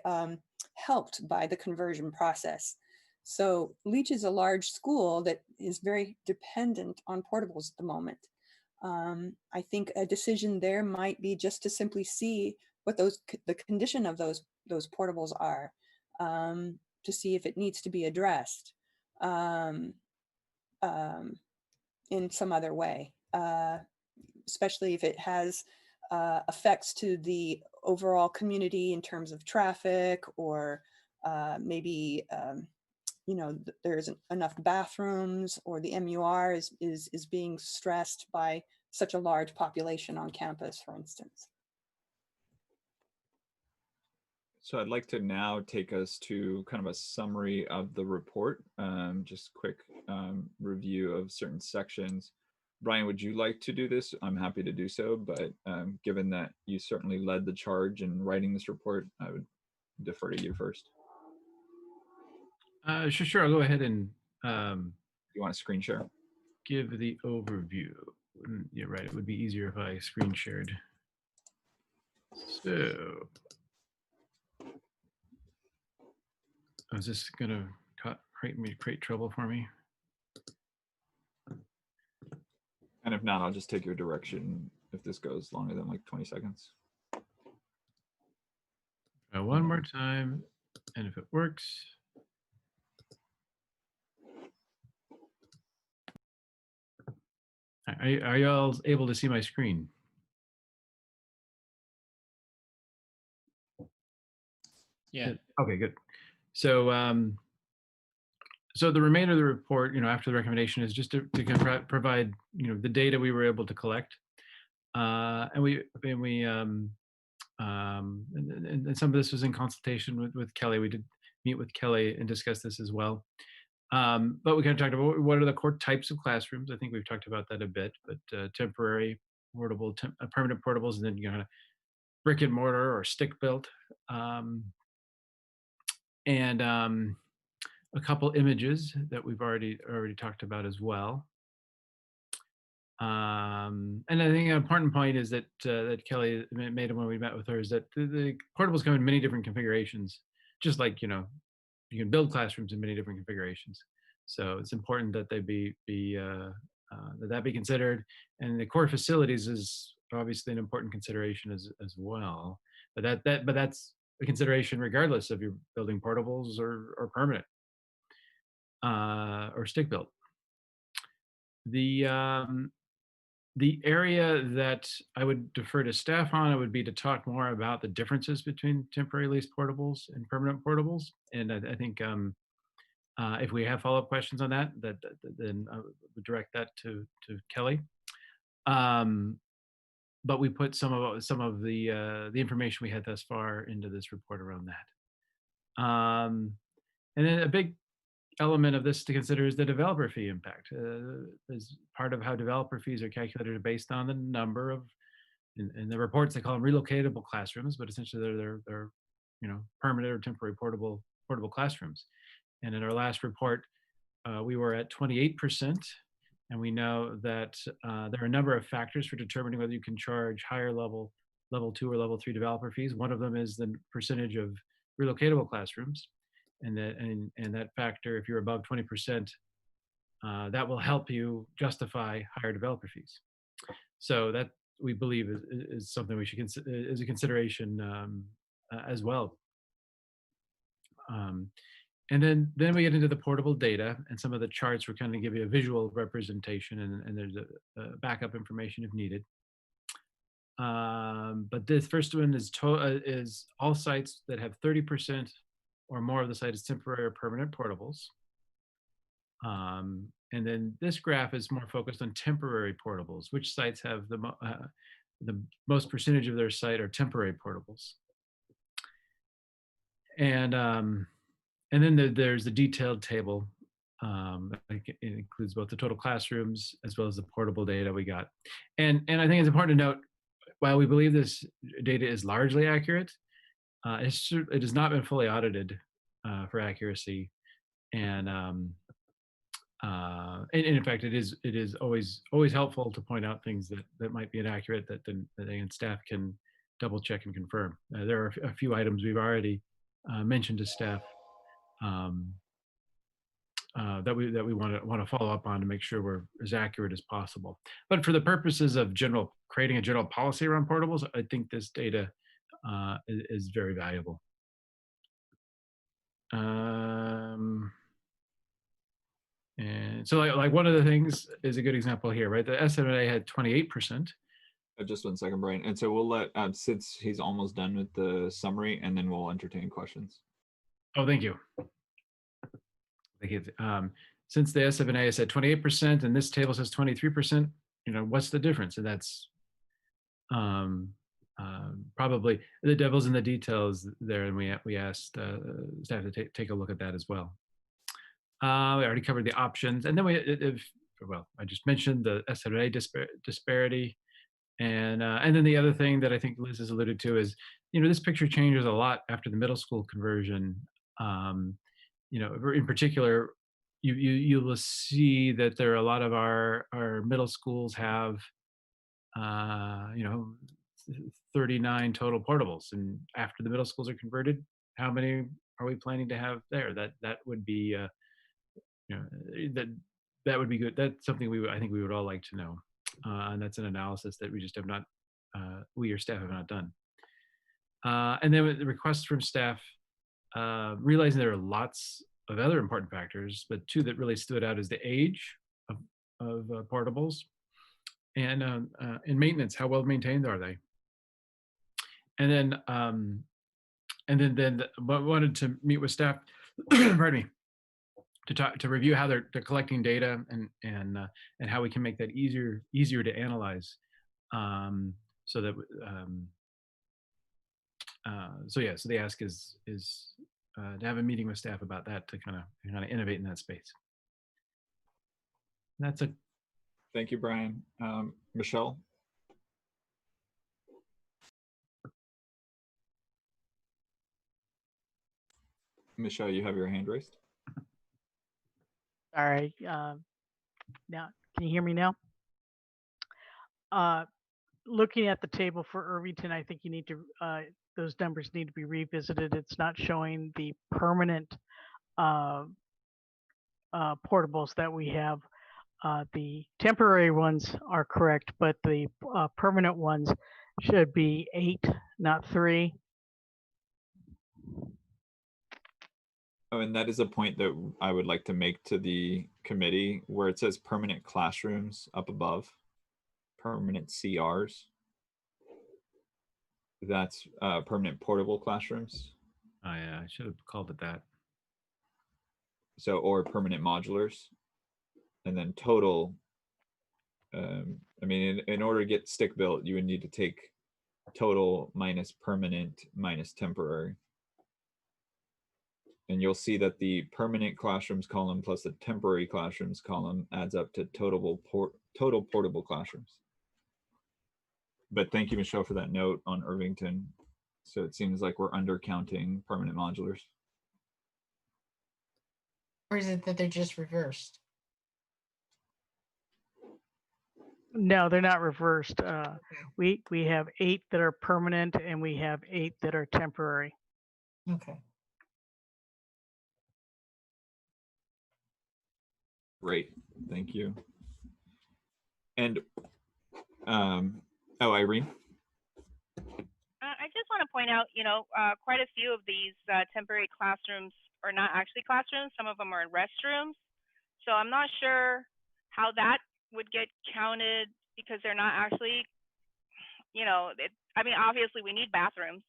helped by the conversion process. So Leach is a large school that is very dependent on portables at the moment. I think a decision there might be just to simply see what the condition of those portables are, to see if it needs to be addressed in some other way, especially if it has effects to the overall community in terms of traffic, or maybe you know, there isn't enough bathrooms, or the MUR is being stressed by such a large population on campus, for instance.
So I'd like to now take us to kind of a summary of the report, just quick review of certain sections. Brian, would you like to do this? I'm happy to do so, but given that you certainly led the charge in writing this report, I would defer to you first.
Sure. I'll go ahead and
you want to screen share?
Give the overview. You're right. It would be easier if I screen shared. So, is this gonna create trouble for me?
And if not, I'll just take your direction if this goes longer than like 20 seconds.
One more time, and if it works. Are y'all able to see my screen?
Yeah.
Okay, good. So, so the remainder of the report, after the recommendation, is just to provide, the data we were able to collect, and some of this was in consultation with Kelly. We did meet with Kelly and discuss this as well. But we kind of talked about what are the core types of classrooms. I think we've talked about that a bit, but temporary, portable, permanent portables, and then brick and mortar or stick built, and a couple images that we've already talked about as well. And I think an important point is that that Kelly made when we met with her is that the portables come in many different configurations, just like you can build classrooms in many different configurations. So it's important that they be considered, and the core facilities is obviously an important consideration as well. But that's a consideration regardless of you're building portables or permanent or stick built. The area that I would defer to staff on, it would be to talk more about the differences between temporary lease portables and permanent portables. And I think if we have follow-up questions on that, then I would direct that to Kelly. But we put some of the information we had thus far into this report around that. And then a big element of this to consider is the developer fee impact. As part of how developer fees are calculated based on the number of, in the reports they call them relocatable classrooms, but essentially they're permanent or temporary portable classrooms. And in our last report, we were at 28%, and we know that there are a number of factors for determining whether you can charge higher level 2 or level 3 developer fees. One of them is the percentage of relocatable classrooms. And that factor, if you're above 20%, that will help you justify higher developer fees. So that we believe is something we should consider as a consideration as well. And then we get into the portable data, and some of the charts will kind of give you a visual representation, and there's a backup information if needed. But this first one is all sites that have 30% or more of the site is temporary or permanent portables. And then this graph is more focused on temporary portables. Which sites have the most percentage of their site are temporary portables? And then there's the detailed table. It includes both the total classrooms as well as the portable data we got. And I think it's important to note, while we believe this data is largely accurate, it has not been fully audited for accuracy, and in fact, it is always helpful to point out things that might be inaccurate that again staff can double check and confirm. There are a few items we've already mentioned to staff that we want to follow up on to make sure we're as accurate as possible. But for the purposes of creating a general policy around portables, I think this data is very valuable. And so like one of the things is a good example here, right? The SMNA had 28%.
Just 1 second, Brian. And so we'll let Sid, he's almost done with the summary, and then we'll entertain questions.
Oh, thank you. Thank you. Since the SFNA said 28% and this table says 23%, you know, what's the difference? And that's probably the devil's in the details there. And we asked staff to take a look at that as well. We already covered the options. And then I just mentioned the SFNA disparity. And then the other thing that I think Liz has alluded to is, you know, this picture changes a lot after the middle school conversion. You know, in particular, you will see that there are a lot of our middle schools have, you know, 39 total portables, and after the middle schools are converted, how many are we planning to have there? That would be, you know, that would be good. That's something I think we would all like to know, and that's an analysis that we just have not, we or staff have not done. And then with the requests from staff. Realizing there are lots of other important factors, but two that really stood out is the age of portables and maintenance. How well maintained are they? And then wanted to meet with staff, pardon me, to review how they're collecting data and how we can make that easier to analyze, so that. So the ask is to have a meeting with staff about that to kind of innovate in that space. And that's it.
Thank you, Brian. Michelle. Michelle, you have your hand raised.
All right. Now, can you hear me now? Looking at the table for Irvington, I think you need to, those numbers need to be revisited. It's not showing the permanent portables that we have. The temporary ones are correct, but the permanent ones should be 8, not 3.
Oh, and that is a point that I would like to make to the committee, where it says permanent classrooms up above, permanent CRs. That's permanent portable classrooms.
Oh yeah, I should have called it that.
So, or permanent modulars, and then total. I mean, in order to get stick built, you would need to take total minus permanent minus temporary. And you'll see that the permanent classrooms column plus the temporary classrooms column adds up to total portable classrooms. But thank you, Michelle, for that note on Irvington. So it seems like we're undercounting permanent modulars.
Or is it that they're just reversed?
No, they're not reversed. We have 8 that are permanent and we have 8 that are temporary.
Okay.
Great, thank you. And oh, Irene.
I just want to point out, you know, quite a few of these temporary classrooms are not actually classrooms. Some of them are in restrooms. So I'm not sure how that would get counted because they're not actually, you know, I mean, obviously we need bathrooms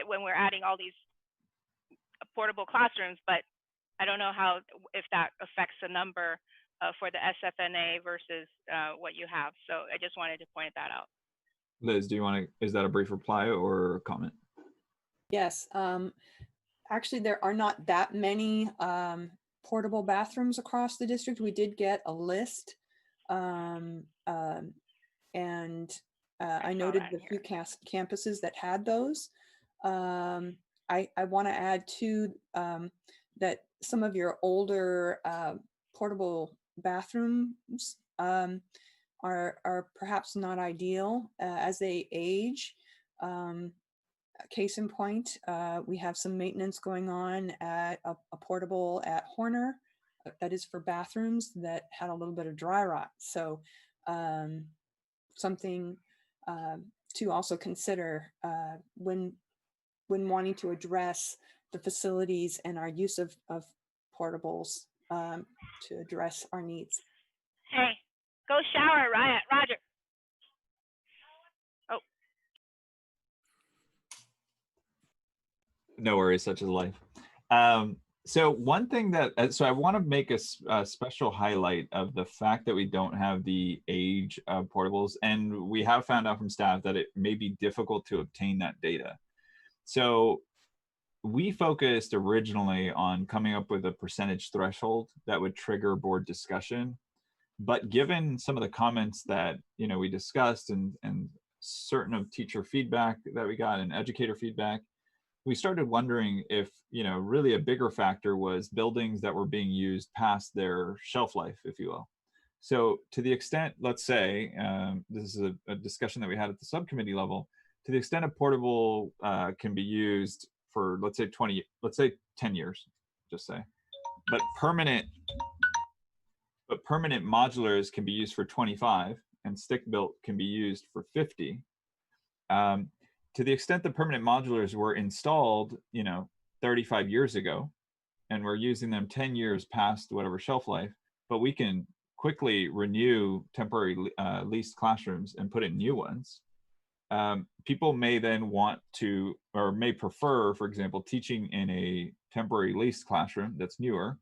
when we're adding all these portable classrooms, but I don't know if that affects the number for the SFNA versus what you have. So I just wanted to point that out.
Liz, do you want to, is that a brief reply or a comment?
Yes. Actually, there are not that many portable bathrooms across the district. We did get a list. And I noted the few campuses that had those. I want to add too that some of your older portable bathrooms are perhaps not ideal as they age. Case in point, we have some maintenance going on at a portable at Horner that is for bathrooms that had a little bit of dry rot. So something to also consider when wanting to address the facilities and our use of portables to address our needs.
Hey, go shower, Roger. Oh.
No worries, such is life. So one thing that, so I want to make a special highlight of the fact that we don't have the age of portables, and we have found out from staff that it may be difficult to obtain that data. So we focused originally on coming up with a percentage threshold that would trigger board discussion. But given some of the comments that, you know, we discussed and certain of teacher feedback that we got and educator feedback, we started wondering if, you know, really a bigger factor was buildings that were being used past their shelf life, if you will. So to the extent, let's say, this is a discussion that we had at the subcommittee level, to the extent a portable can be used for, let's say 10 years, just say, but permanent modulars can be used for 25 and stick-built can be used for 50. To the extent the permanent modulars were installed, you know, 35 years ago, and we're using them 10 years past whatever shelf life, but we can quickly renew temporary leased classrooms and put in new ones. People may then want to, or may prefer, for example, teaching in a temporary leased classroom that's newer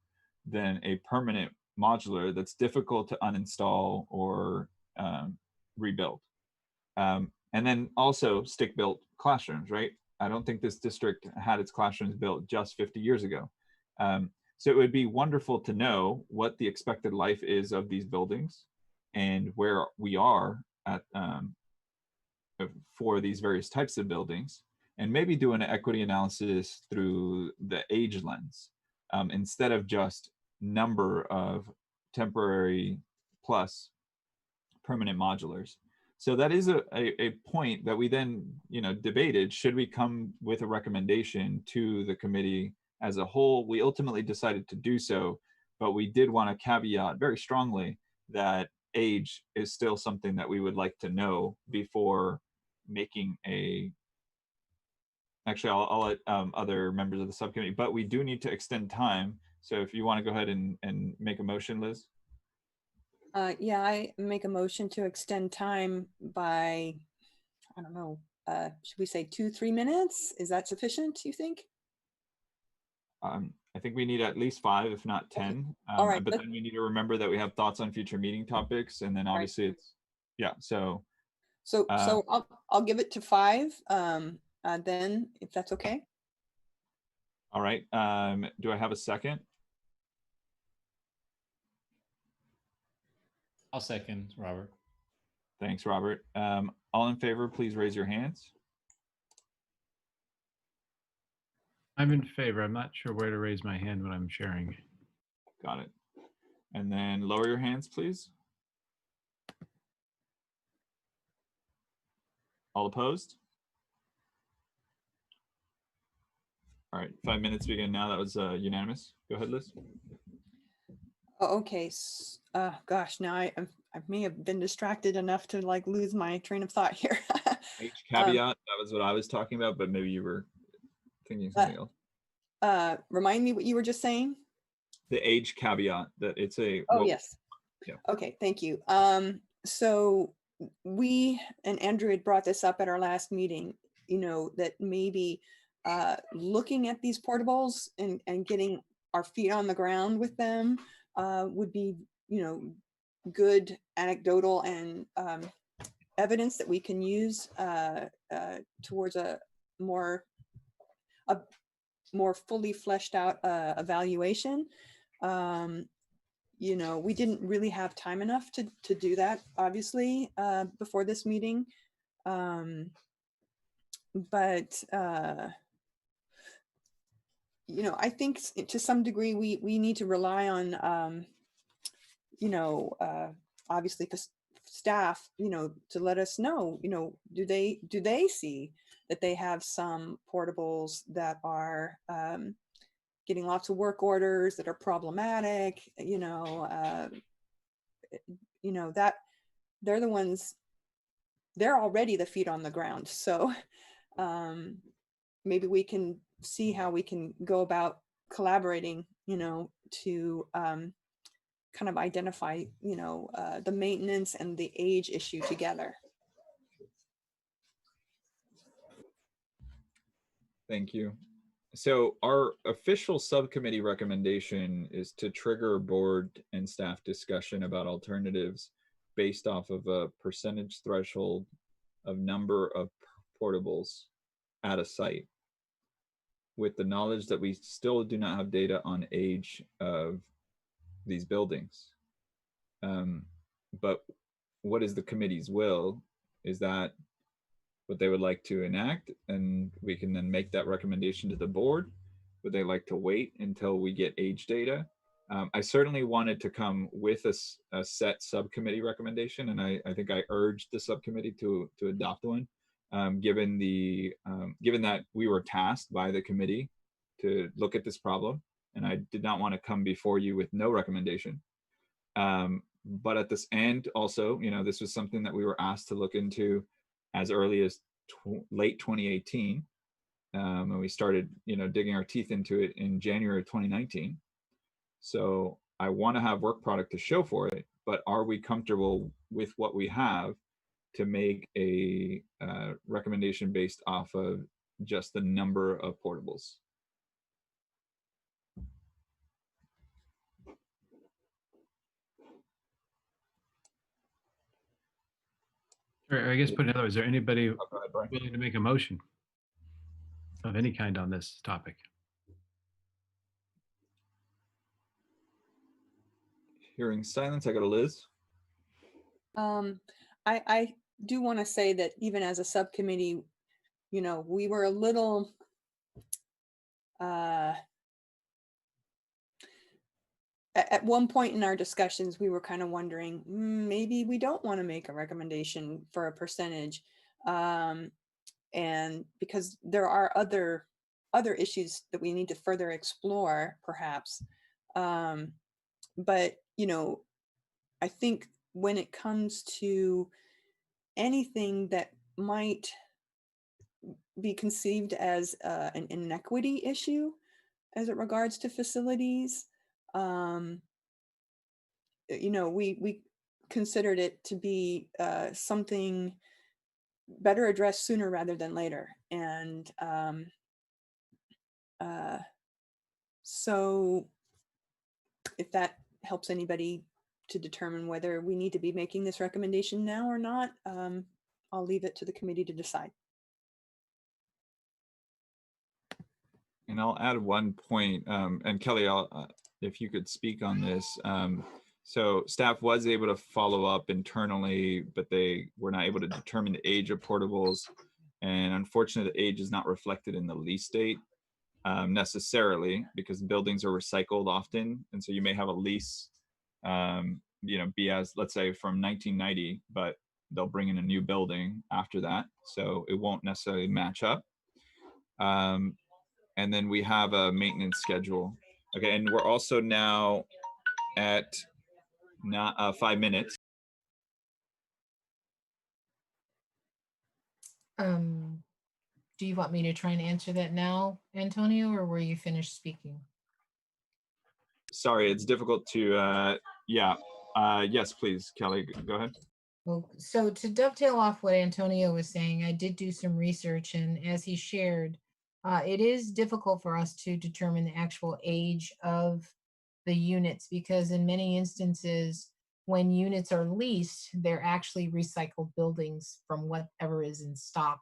than a permanent modular that's difficult to uninstall or rebuild. And then also stick-built classrooms, right? I don't think this district had its classrooms built just 50 years ago. So it would be wonderful to know what the expected life is of these buildings and where we are at for these various types of buildings, and maybe do an equity analysis through the age lens instead of just number of temporary plus permanent modulars. So that is a point that we then, you know, debated. Should we come with a recommendation to the committee as a whole? We ultimately decided to do so, but we did want to caveat very strongly that age is still something that we would like to know before making a, actually I'll let other members of the subcommittee, but we do need to extend time. So if you want to go ahead and make a motion, Liz.
Yeah, I make a motion to extend time by, I don't know, should we say 2-3 minutes? Is that sufficient, you think?
I think we need at least 5, if not 10.
All right,
but then we need to remember that we have thoughts on future meeting topics, and then obviously it's, yeah, so.
So I'll give it to 5 then, if that's okay.
All right, do I have a second?
I'll second, Robert.
Thanks, Robert. All in favor, please raise your hands.
I'm in favor. I'm not sure where to raise my hand when I'm sharing.
Got it. And then lower your hands, please. All opposed? All right, 5 minutes begin now. That was unanimous. Go ahead, Liz.
Oh, okay. Gosh, now I may have been distracted enough to like lose my train of thought here.
Age caveat, that was what I was talking about, but maybe you were thinking something else.
Remind me what you were just saying.
The age caveat, that it's a.
Oh,
well,
yes.
Yeah.
Okay, thank you. So we, and Andrew had brought this up at our last meeting, you know, that maybe looking at these portables and getting our feet on the ground with them would be, you know, good anecdotal and evidence that we can use towards a more fully fleshed out evaluation. You know, we didn't really have time enough to do that, obviously, before this meeting. But you know, I think to some degree we need to rely on, you know, obviously staff, you know, to let us know, you know, do they see that they have some portables that are getting lots of work orders that are problematic, that they're the ones, they're already the feet on the ground. So maybe we can see how we can go about collaborating, to kind of identify, the maintenance and the age issue together.
Thank you. So our official subcommittee recommendation is to trigger board and staff discussion about alternatives based off of a percentage threshold of number of portables at a site, with the knowledge that we still do not have data on age of these buildings. But what is the committee's will? Is that what they would like to enact, and we can then make that recommendation to the board? Would they like to wait until we get age data? I certainly wanted to come with a set subcommittee recommendation, and I think I urged the subcommittee to adopt one, given that we were tasked by the committee to look at this problem, and I did not want to come before you with no recommendation. But at this end, also, this was something that we were asked to look into as early as late 2018, and we started, digging our teeth into it in January of 2019. So I want to have work product to show for it, but are we comfortable with what we have to make a recommendation based off of just the number of portables?
Or I guess put another, is there anybody willing to make a motion of any kind on this topic?
Hearing silence, I go to Liz.
I do want to say that even as a subcommittee, we were a little at one point in our discussions, we were kind of wondering, maybe we don't want to make a recommendation for a percentage. And because there are other issues that we need to further explore, perhaps. But, I think when it comes to anything that might be conceived as an inequity issue as it regards to facilities, we considered it to be something better addressed sooner rather than later. And so if that helps anybody to determine whether we need to be making this recommendation now or not, I'll leave it to the committee to decide.
And I'll add one point, and Kelly, if you could speak on this. So staff was able to follow up internally, but they were not able to determine the age of portables. And unfortunately, the age is not reflected in the lease date necessarily, because buildings are recycled often. And so you may have a lease, be as, let's say, from 1990, but they'll bring in a new building after that. So it won't necessarily match up. And then we have a maintenance schedule. Okay, and we're also now at 5 minutes.
Do you want me to try and answer that now, Antonio, or were you finished speaking?
Sorry, it's difficult to, yes, please, Kelly, go ahead.
Well, so to dovetail off what Antonio was saying, I did do some research, and as he shared, it is difficult for us to determine the actual age of the units, because in many instances, when units are leased, they're actually recycled buildings from whatever is in stock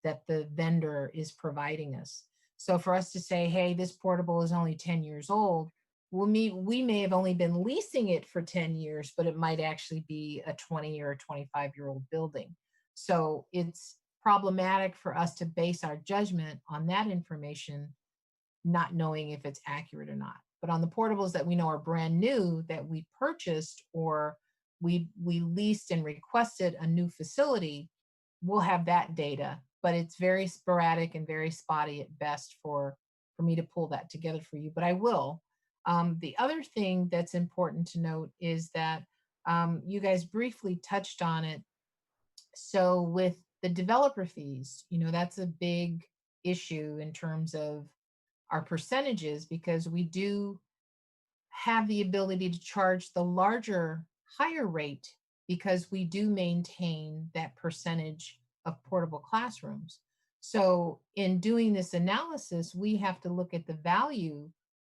that the vendor is providing us. So for us to say, hey, this portable is only 10 years old, we may have only been leasing it for 10 years, but it might actually be a 20 or a 25-year-old building. So it's problematic for us to base our judgment on that information, not knowing if it's accurate or not. But on the portables that we know are brand new, that we purchased or we leased and requested a new facility, we'll have that data. But it's very sporadic and very spotty at best for for me to pull that together for you, but I will. The other thing that's important to note is that you guys briefly touched on it. So with the developer fees, that's a big issue in terms of our percentages, because we do have the ability to charge the larger, higher rate because we do maintain that percentage of portable classrooms. So in doing this analysis, we have to look at the value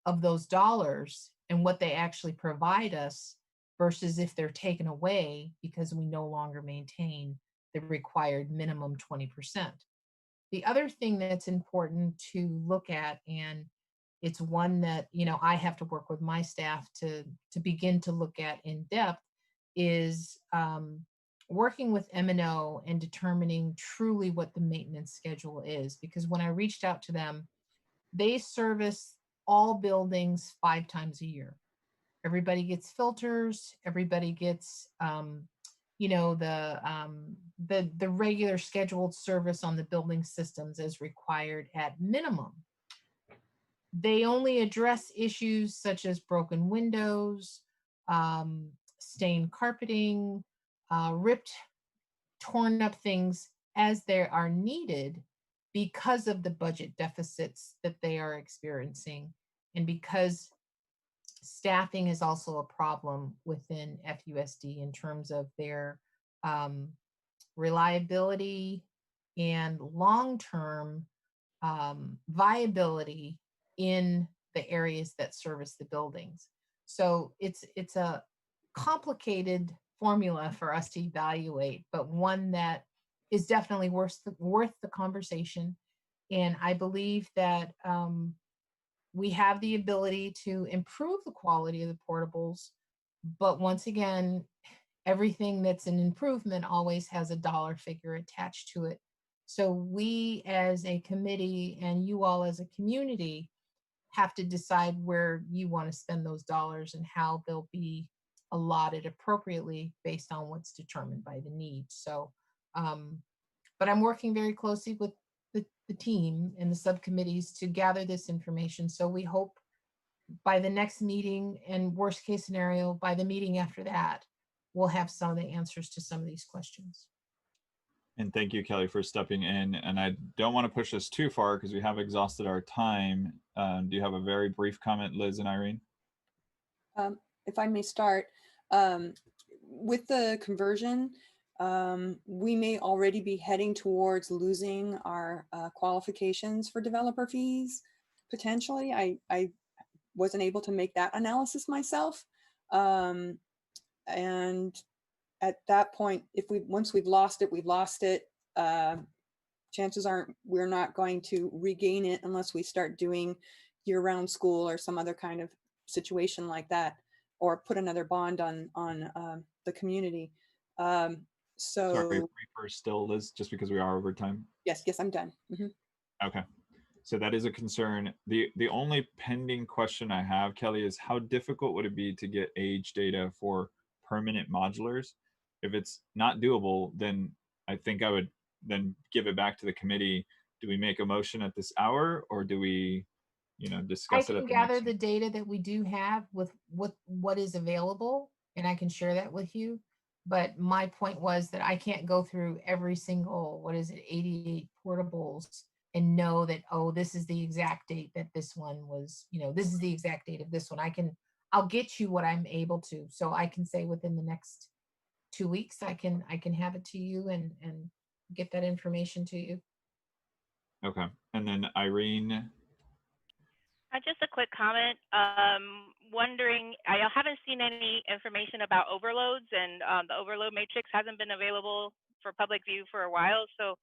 of those dollars and what they actually provide us versus if they're taken away because we no longer maintain the required minimum 20%. The other thing that's important to look at, and it's one that I have to work with my staff to begin to look at in depth, is working with M&O and determining truly what the maintenance schedule is. Because when I reached out to them, they service all buildings 5 times a year. Everybody gets filters. Everybody gets the regular scheduled service on the building systems as required at minimum. They only address issues such as broken windows, stained carpeting, ripped, torn up things as they are needed because of the budget deficits that they are experiencing, and because staffing is also a problem within FUSD in terms of their reliability and long-term viability in the areas that service the buildings. So it's a complicated formula for us to evaluate, but one that is definitely worth the conversation. And I believe that we have the ability to improve the quality of the portables, but once again, everything that's an improvement always has a dollar figure attached to it. So we as a committee and you all as a community have to decide where you want to spend those dollars and how they'll be allotted appropriately based on what's determined by the need. So, but I'm working very closely with the team and the subcommittees to gather this information. So we hope by the next meeting, and worst case scenario, by the meeting after that, we'll have some of the answers to some of these questions.
And thank you, Kelly, for stepping in. And I don't want to push us too far because we have exhausted our time. Do you have a very brief comment, Liz and Irene?
If I may start, with the conversion, we may already be heading towards losing our qualifications for developer fees, potentially. I wasn't able to make that analysis myself. And at that point, once we've lost it, we've lost it. Chances are we're not going to regain it unless we start doing year-round school or some other kind of situation like that, or put another bond on the community.
Sorry, first still, Liz, just because we are over time.
Yes, I'm done.
Okay, so that is a concern. The only pending question I have, Kelly, is how difficult would it be to get age data for permanent modulars? If it's not doable, then I think I would then give it back to the committee. Do we make a motion at this hour, or do we, discuss it?
I can gather the data that we do have with what is available, and I can share that with you. But my point was that I can't go through every single, 88 portables and know that, oh, this is the exact date that this one was, this is the exact date of this one. I'll get you what I'm able to. So I can say within the next 2 weeks, I can have it to you and get that information to you.
Okay. And then Irene.
Just a quick comment. Wondering, I haven't seen any information about overloads, and the overload matrix hasn't been available for public view for a while. So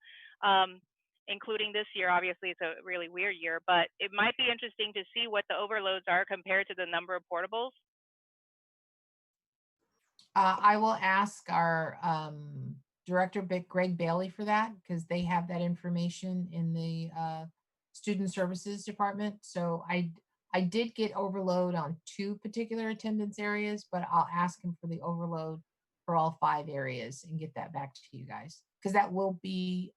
including this year, obviously it's a really weird year, but it might be interesting to see what the overloads are compared to the number of portables.
I will ask our director, Greg Bailey, for that, because they have that information in the student services department. So I did get overload on 2 particular attendance areas, but I'll ask him for the overload for all 5 areas and get that back to you guys, because that will be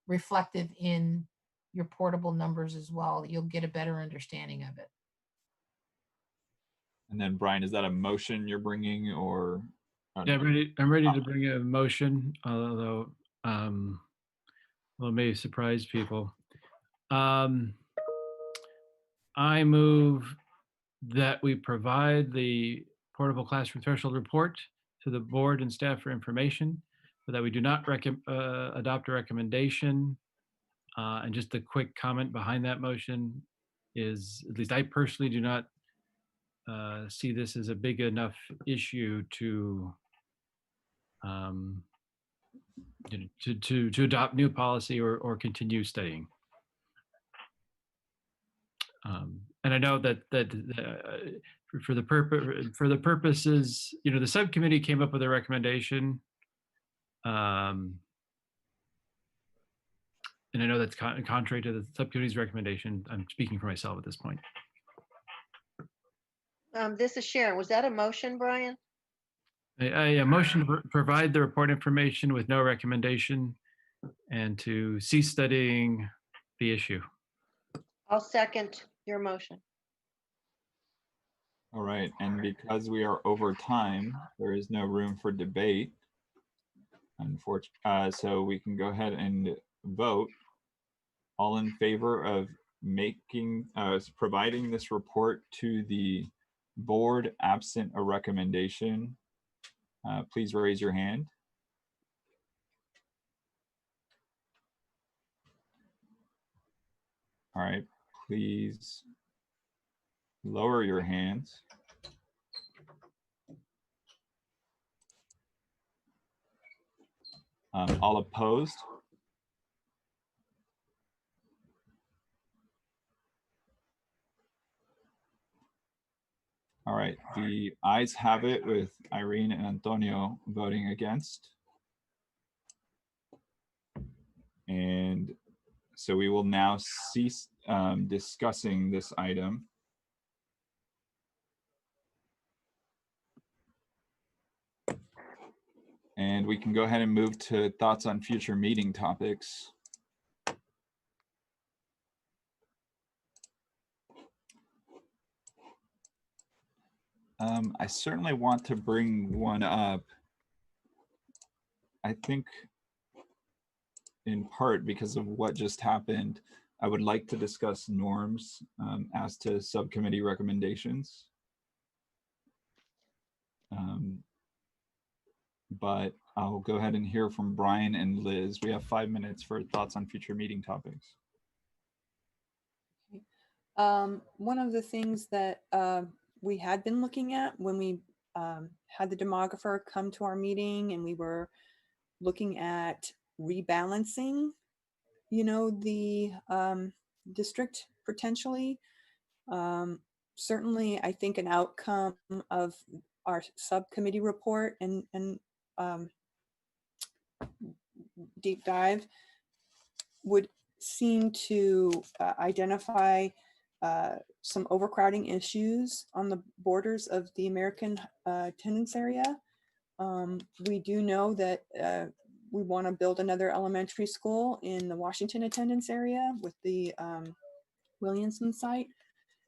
reflective in your portable numbers as well. You'll get a better understanding of it.
And then Brian, is that a motion you're bringing or?
Yeah, I'm ready to bring a motion, although well, it may surprise people. I move that we provide the portable classroom threshold report to the board and staff for information, but that we do not adopt a recommendation. And just a quick comment behind that motion is, at least I personally do not see this as a big enough issue to to adopt new policy or continue studying. And I know that for the purposes, the subcommittee came up with a recommendation, and I know that's contrary to the subcommittee's recommendation. I'm speaking for myself at this point.
This is Sharon. Was that a motion, Brian?
A motion to provide the report information with no recommendation and to cease studying the issue.
I'll second your motion.
All right, and because we are over time, there is no room for debate, unfortunately. So we can go ahead and vote. All in favor of providing this report to the board absent a recommendation, please raise your hand. All right, please lower your hands. All opposed? All right, the ayes have it with Irene and Antonio voting against. And so we will now cease discussing this item. And we can go ahead and move to thoughts on future meeting topics. I certainly want to bring one up. I think in part because of what just happened, I would like to discuss norms as to subcommittee recommendations. But I'll go ahead and hear from Brian and Liz. We have 5 minutes for thoughts on future meeting topics.
One of the things that we had been looking at when we had the demographer come to our meeting, and we were looking at rebalancing, the district potentially. Certainly, I think an outcome of our subcommittee report and deep dive would seem to identify some overcrowding issues on the borders of the American attendance area. We do know that we want to build another elementary school in the Washington attendance area with the Williamson site.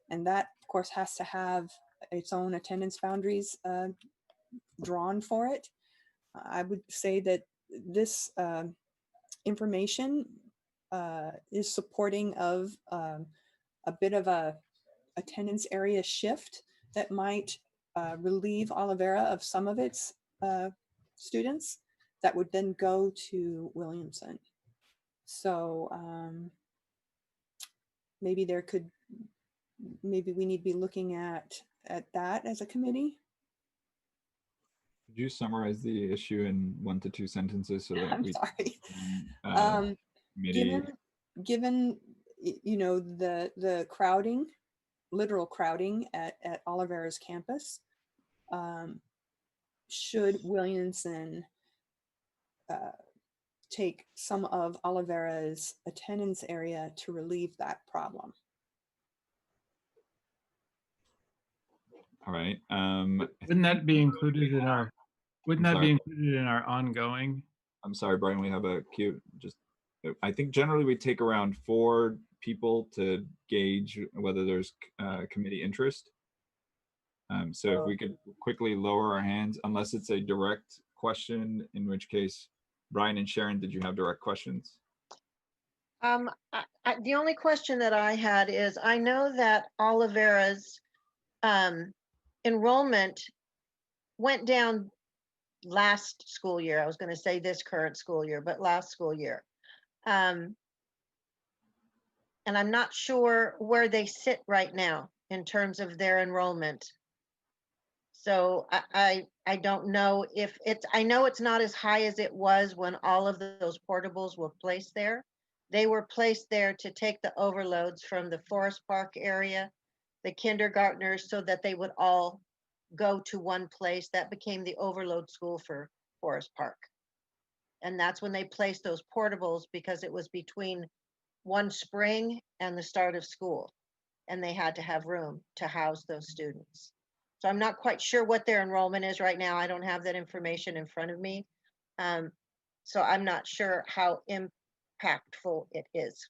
And that, of course, has to have its own attendance boundaries drawn for it. I would say that this information is supporting of a bit of a attendance area shift that might relieve Olivera of some of its students that would then go to Williamson. So maybe we need to be looking at that as a committee.
Could you summarize the issue in 1 to 2 sentences so that
I'm
we
sorry. Given the crowding, literal crowding at Olivera's campus, should Williamson take some of Olivera's attendance area to relieve that problem?
All right.
Wouldn't that be included in our? Wouldn't that be included in our ongoing?
I'm sorry, Brian. We have a cue. Just I think generally we take around 4 people to gauge whether there's committee interest. So if we could quickly lower our hands, unless it's a direct question, in which case, Brian and Sharon, did you have direct questions?
The only question that I had is, I know that Olivera's enrollment went down last school year. I was going to say this current school year, but last school year. And I'm not sure where they sit right now in terms of their enrollment. So I don't know if it's, I know it's not as high as it was when all of those portables were placed there. They were placed there to take the overloads from the Forest Park area, the kindergartners, so that they would all go to one place. That became the overload school for Forest Park. And that's when they placed those portables, because it was between one spring and the start of school. And they had to have room to house those students. So I'm not quite sure what their enrollment is right now. I don't have that information in front of me. So I'm not sure how impactful it is.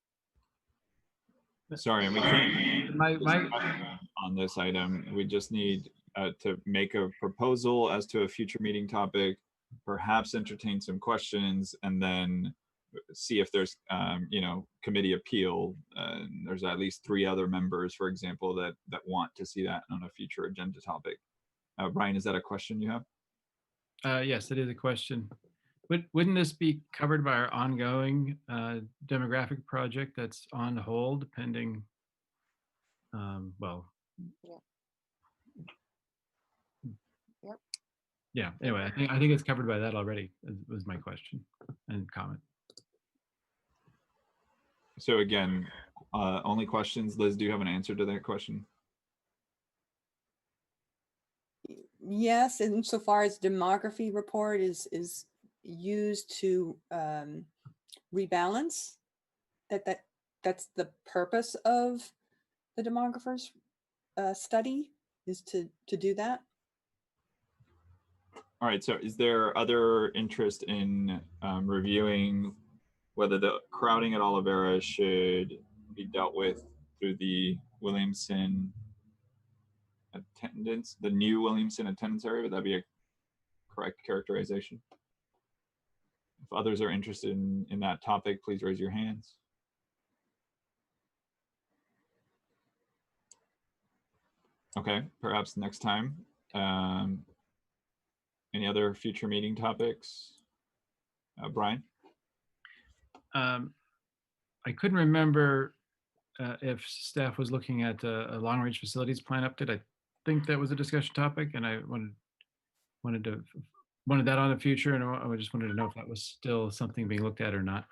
Sorry, and we can't on this item. We just need to make a proposal as to a future meeting topic, perhaps entertain some questions, and then see if there's you know, committee appeal. There's at least 3 other members, for example, that want to see that on a future agenda topic. Brian, is that a question you have?
Yes, it is a question. Wouldn't this be covered by our ongoing demographic project that's on hold pending? Well, yeah. Anyway, I think it's covered by that already. Was my question and comment.
So again, only questions. Liz, do you have an answer to that question?
Yes, insofar as demography report is used to rebalance, that's the purpose of the demographers study, is to do that.
All right, so is there other interest in reviewing whether the crowding at Olivera should be dealt with through the Williamson attendance, the new Williamson attendance area? Would that be a correct characterization? If others are interested in that topic, please raise your hands. Okay, perhaps next time. Any other future meeting topics? Brian?
I couldn't remember if staff was looking at a long-range facilities plan update. I think that was a discussion topic, and I wanted that on the future, and I just wanted to know if that was still something being looked at or not.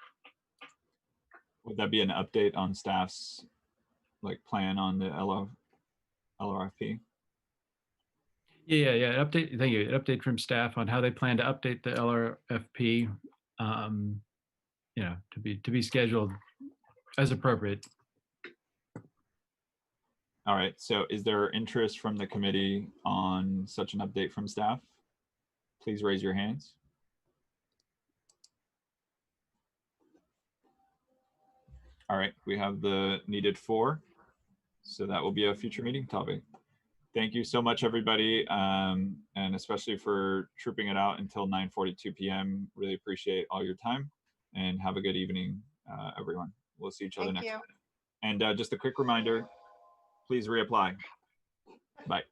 Would that be an update on staff's plan on the LRFP?
Yeah. Update. Thank you. An update from staff on how they plan to update the LRFP. You know, to be scheduled as appropriate.
All right. So, is there interest from the committee on such an update from staff? Please raise your hands. All right. We have the needed 4. So that will be a future meeting topic. Thank you so much, everybody, and especially for trooping it out until 9:42 p.m. Really appreciate all your time, and have a good evening, everyone. We'll see each other next time. And just a quick reminder, please reapply. Bye.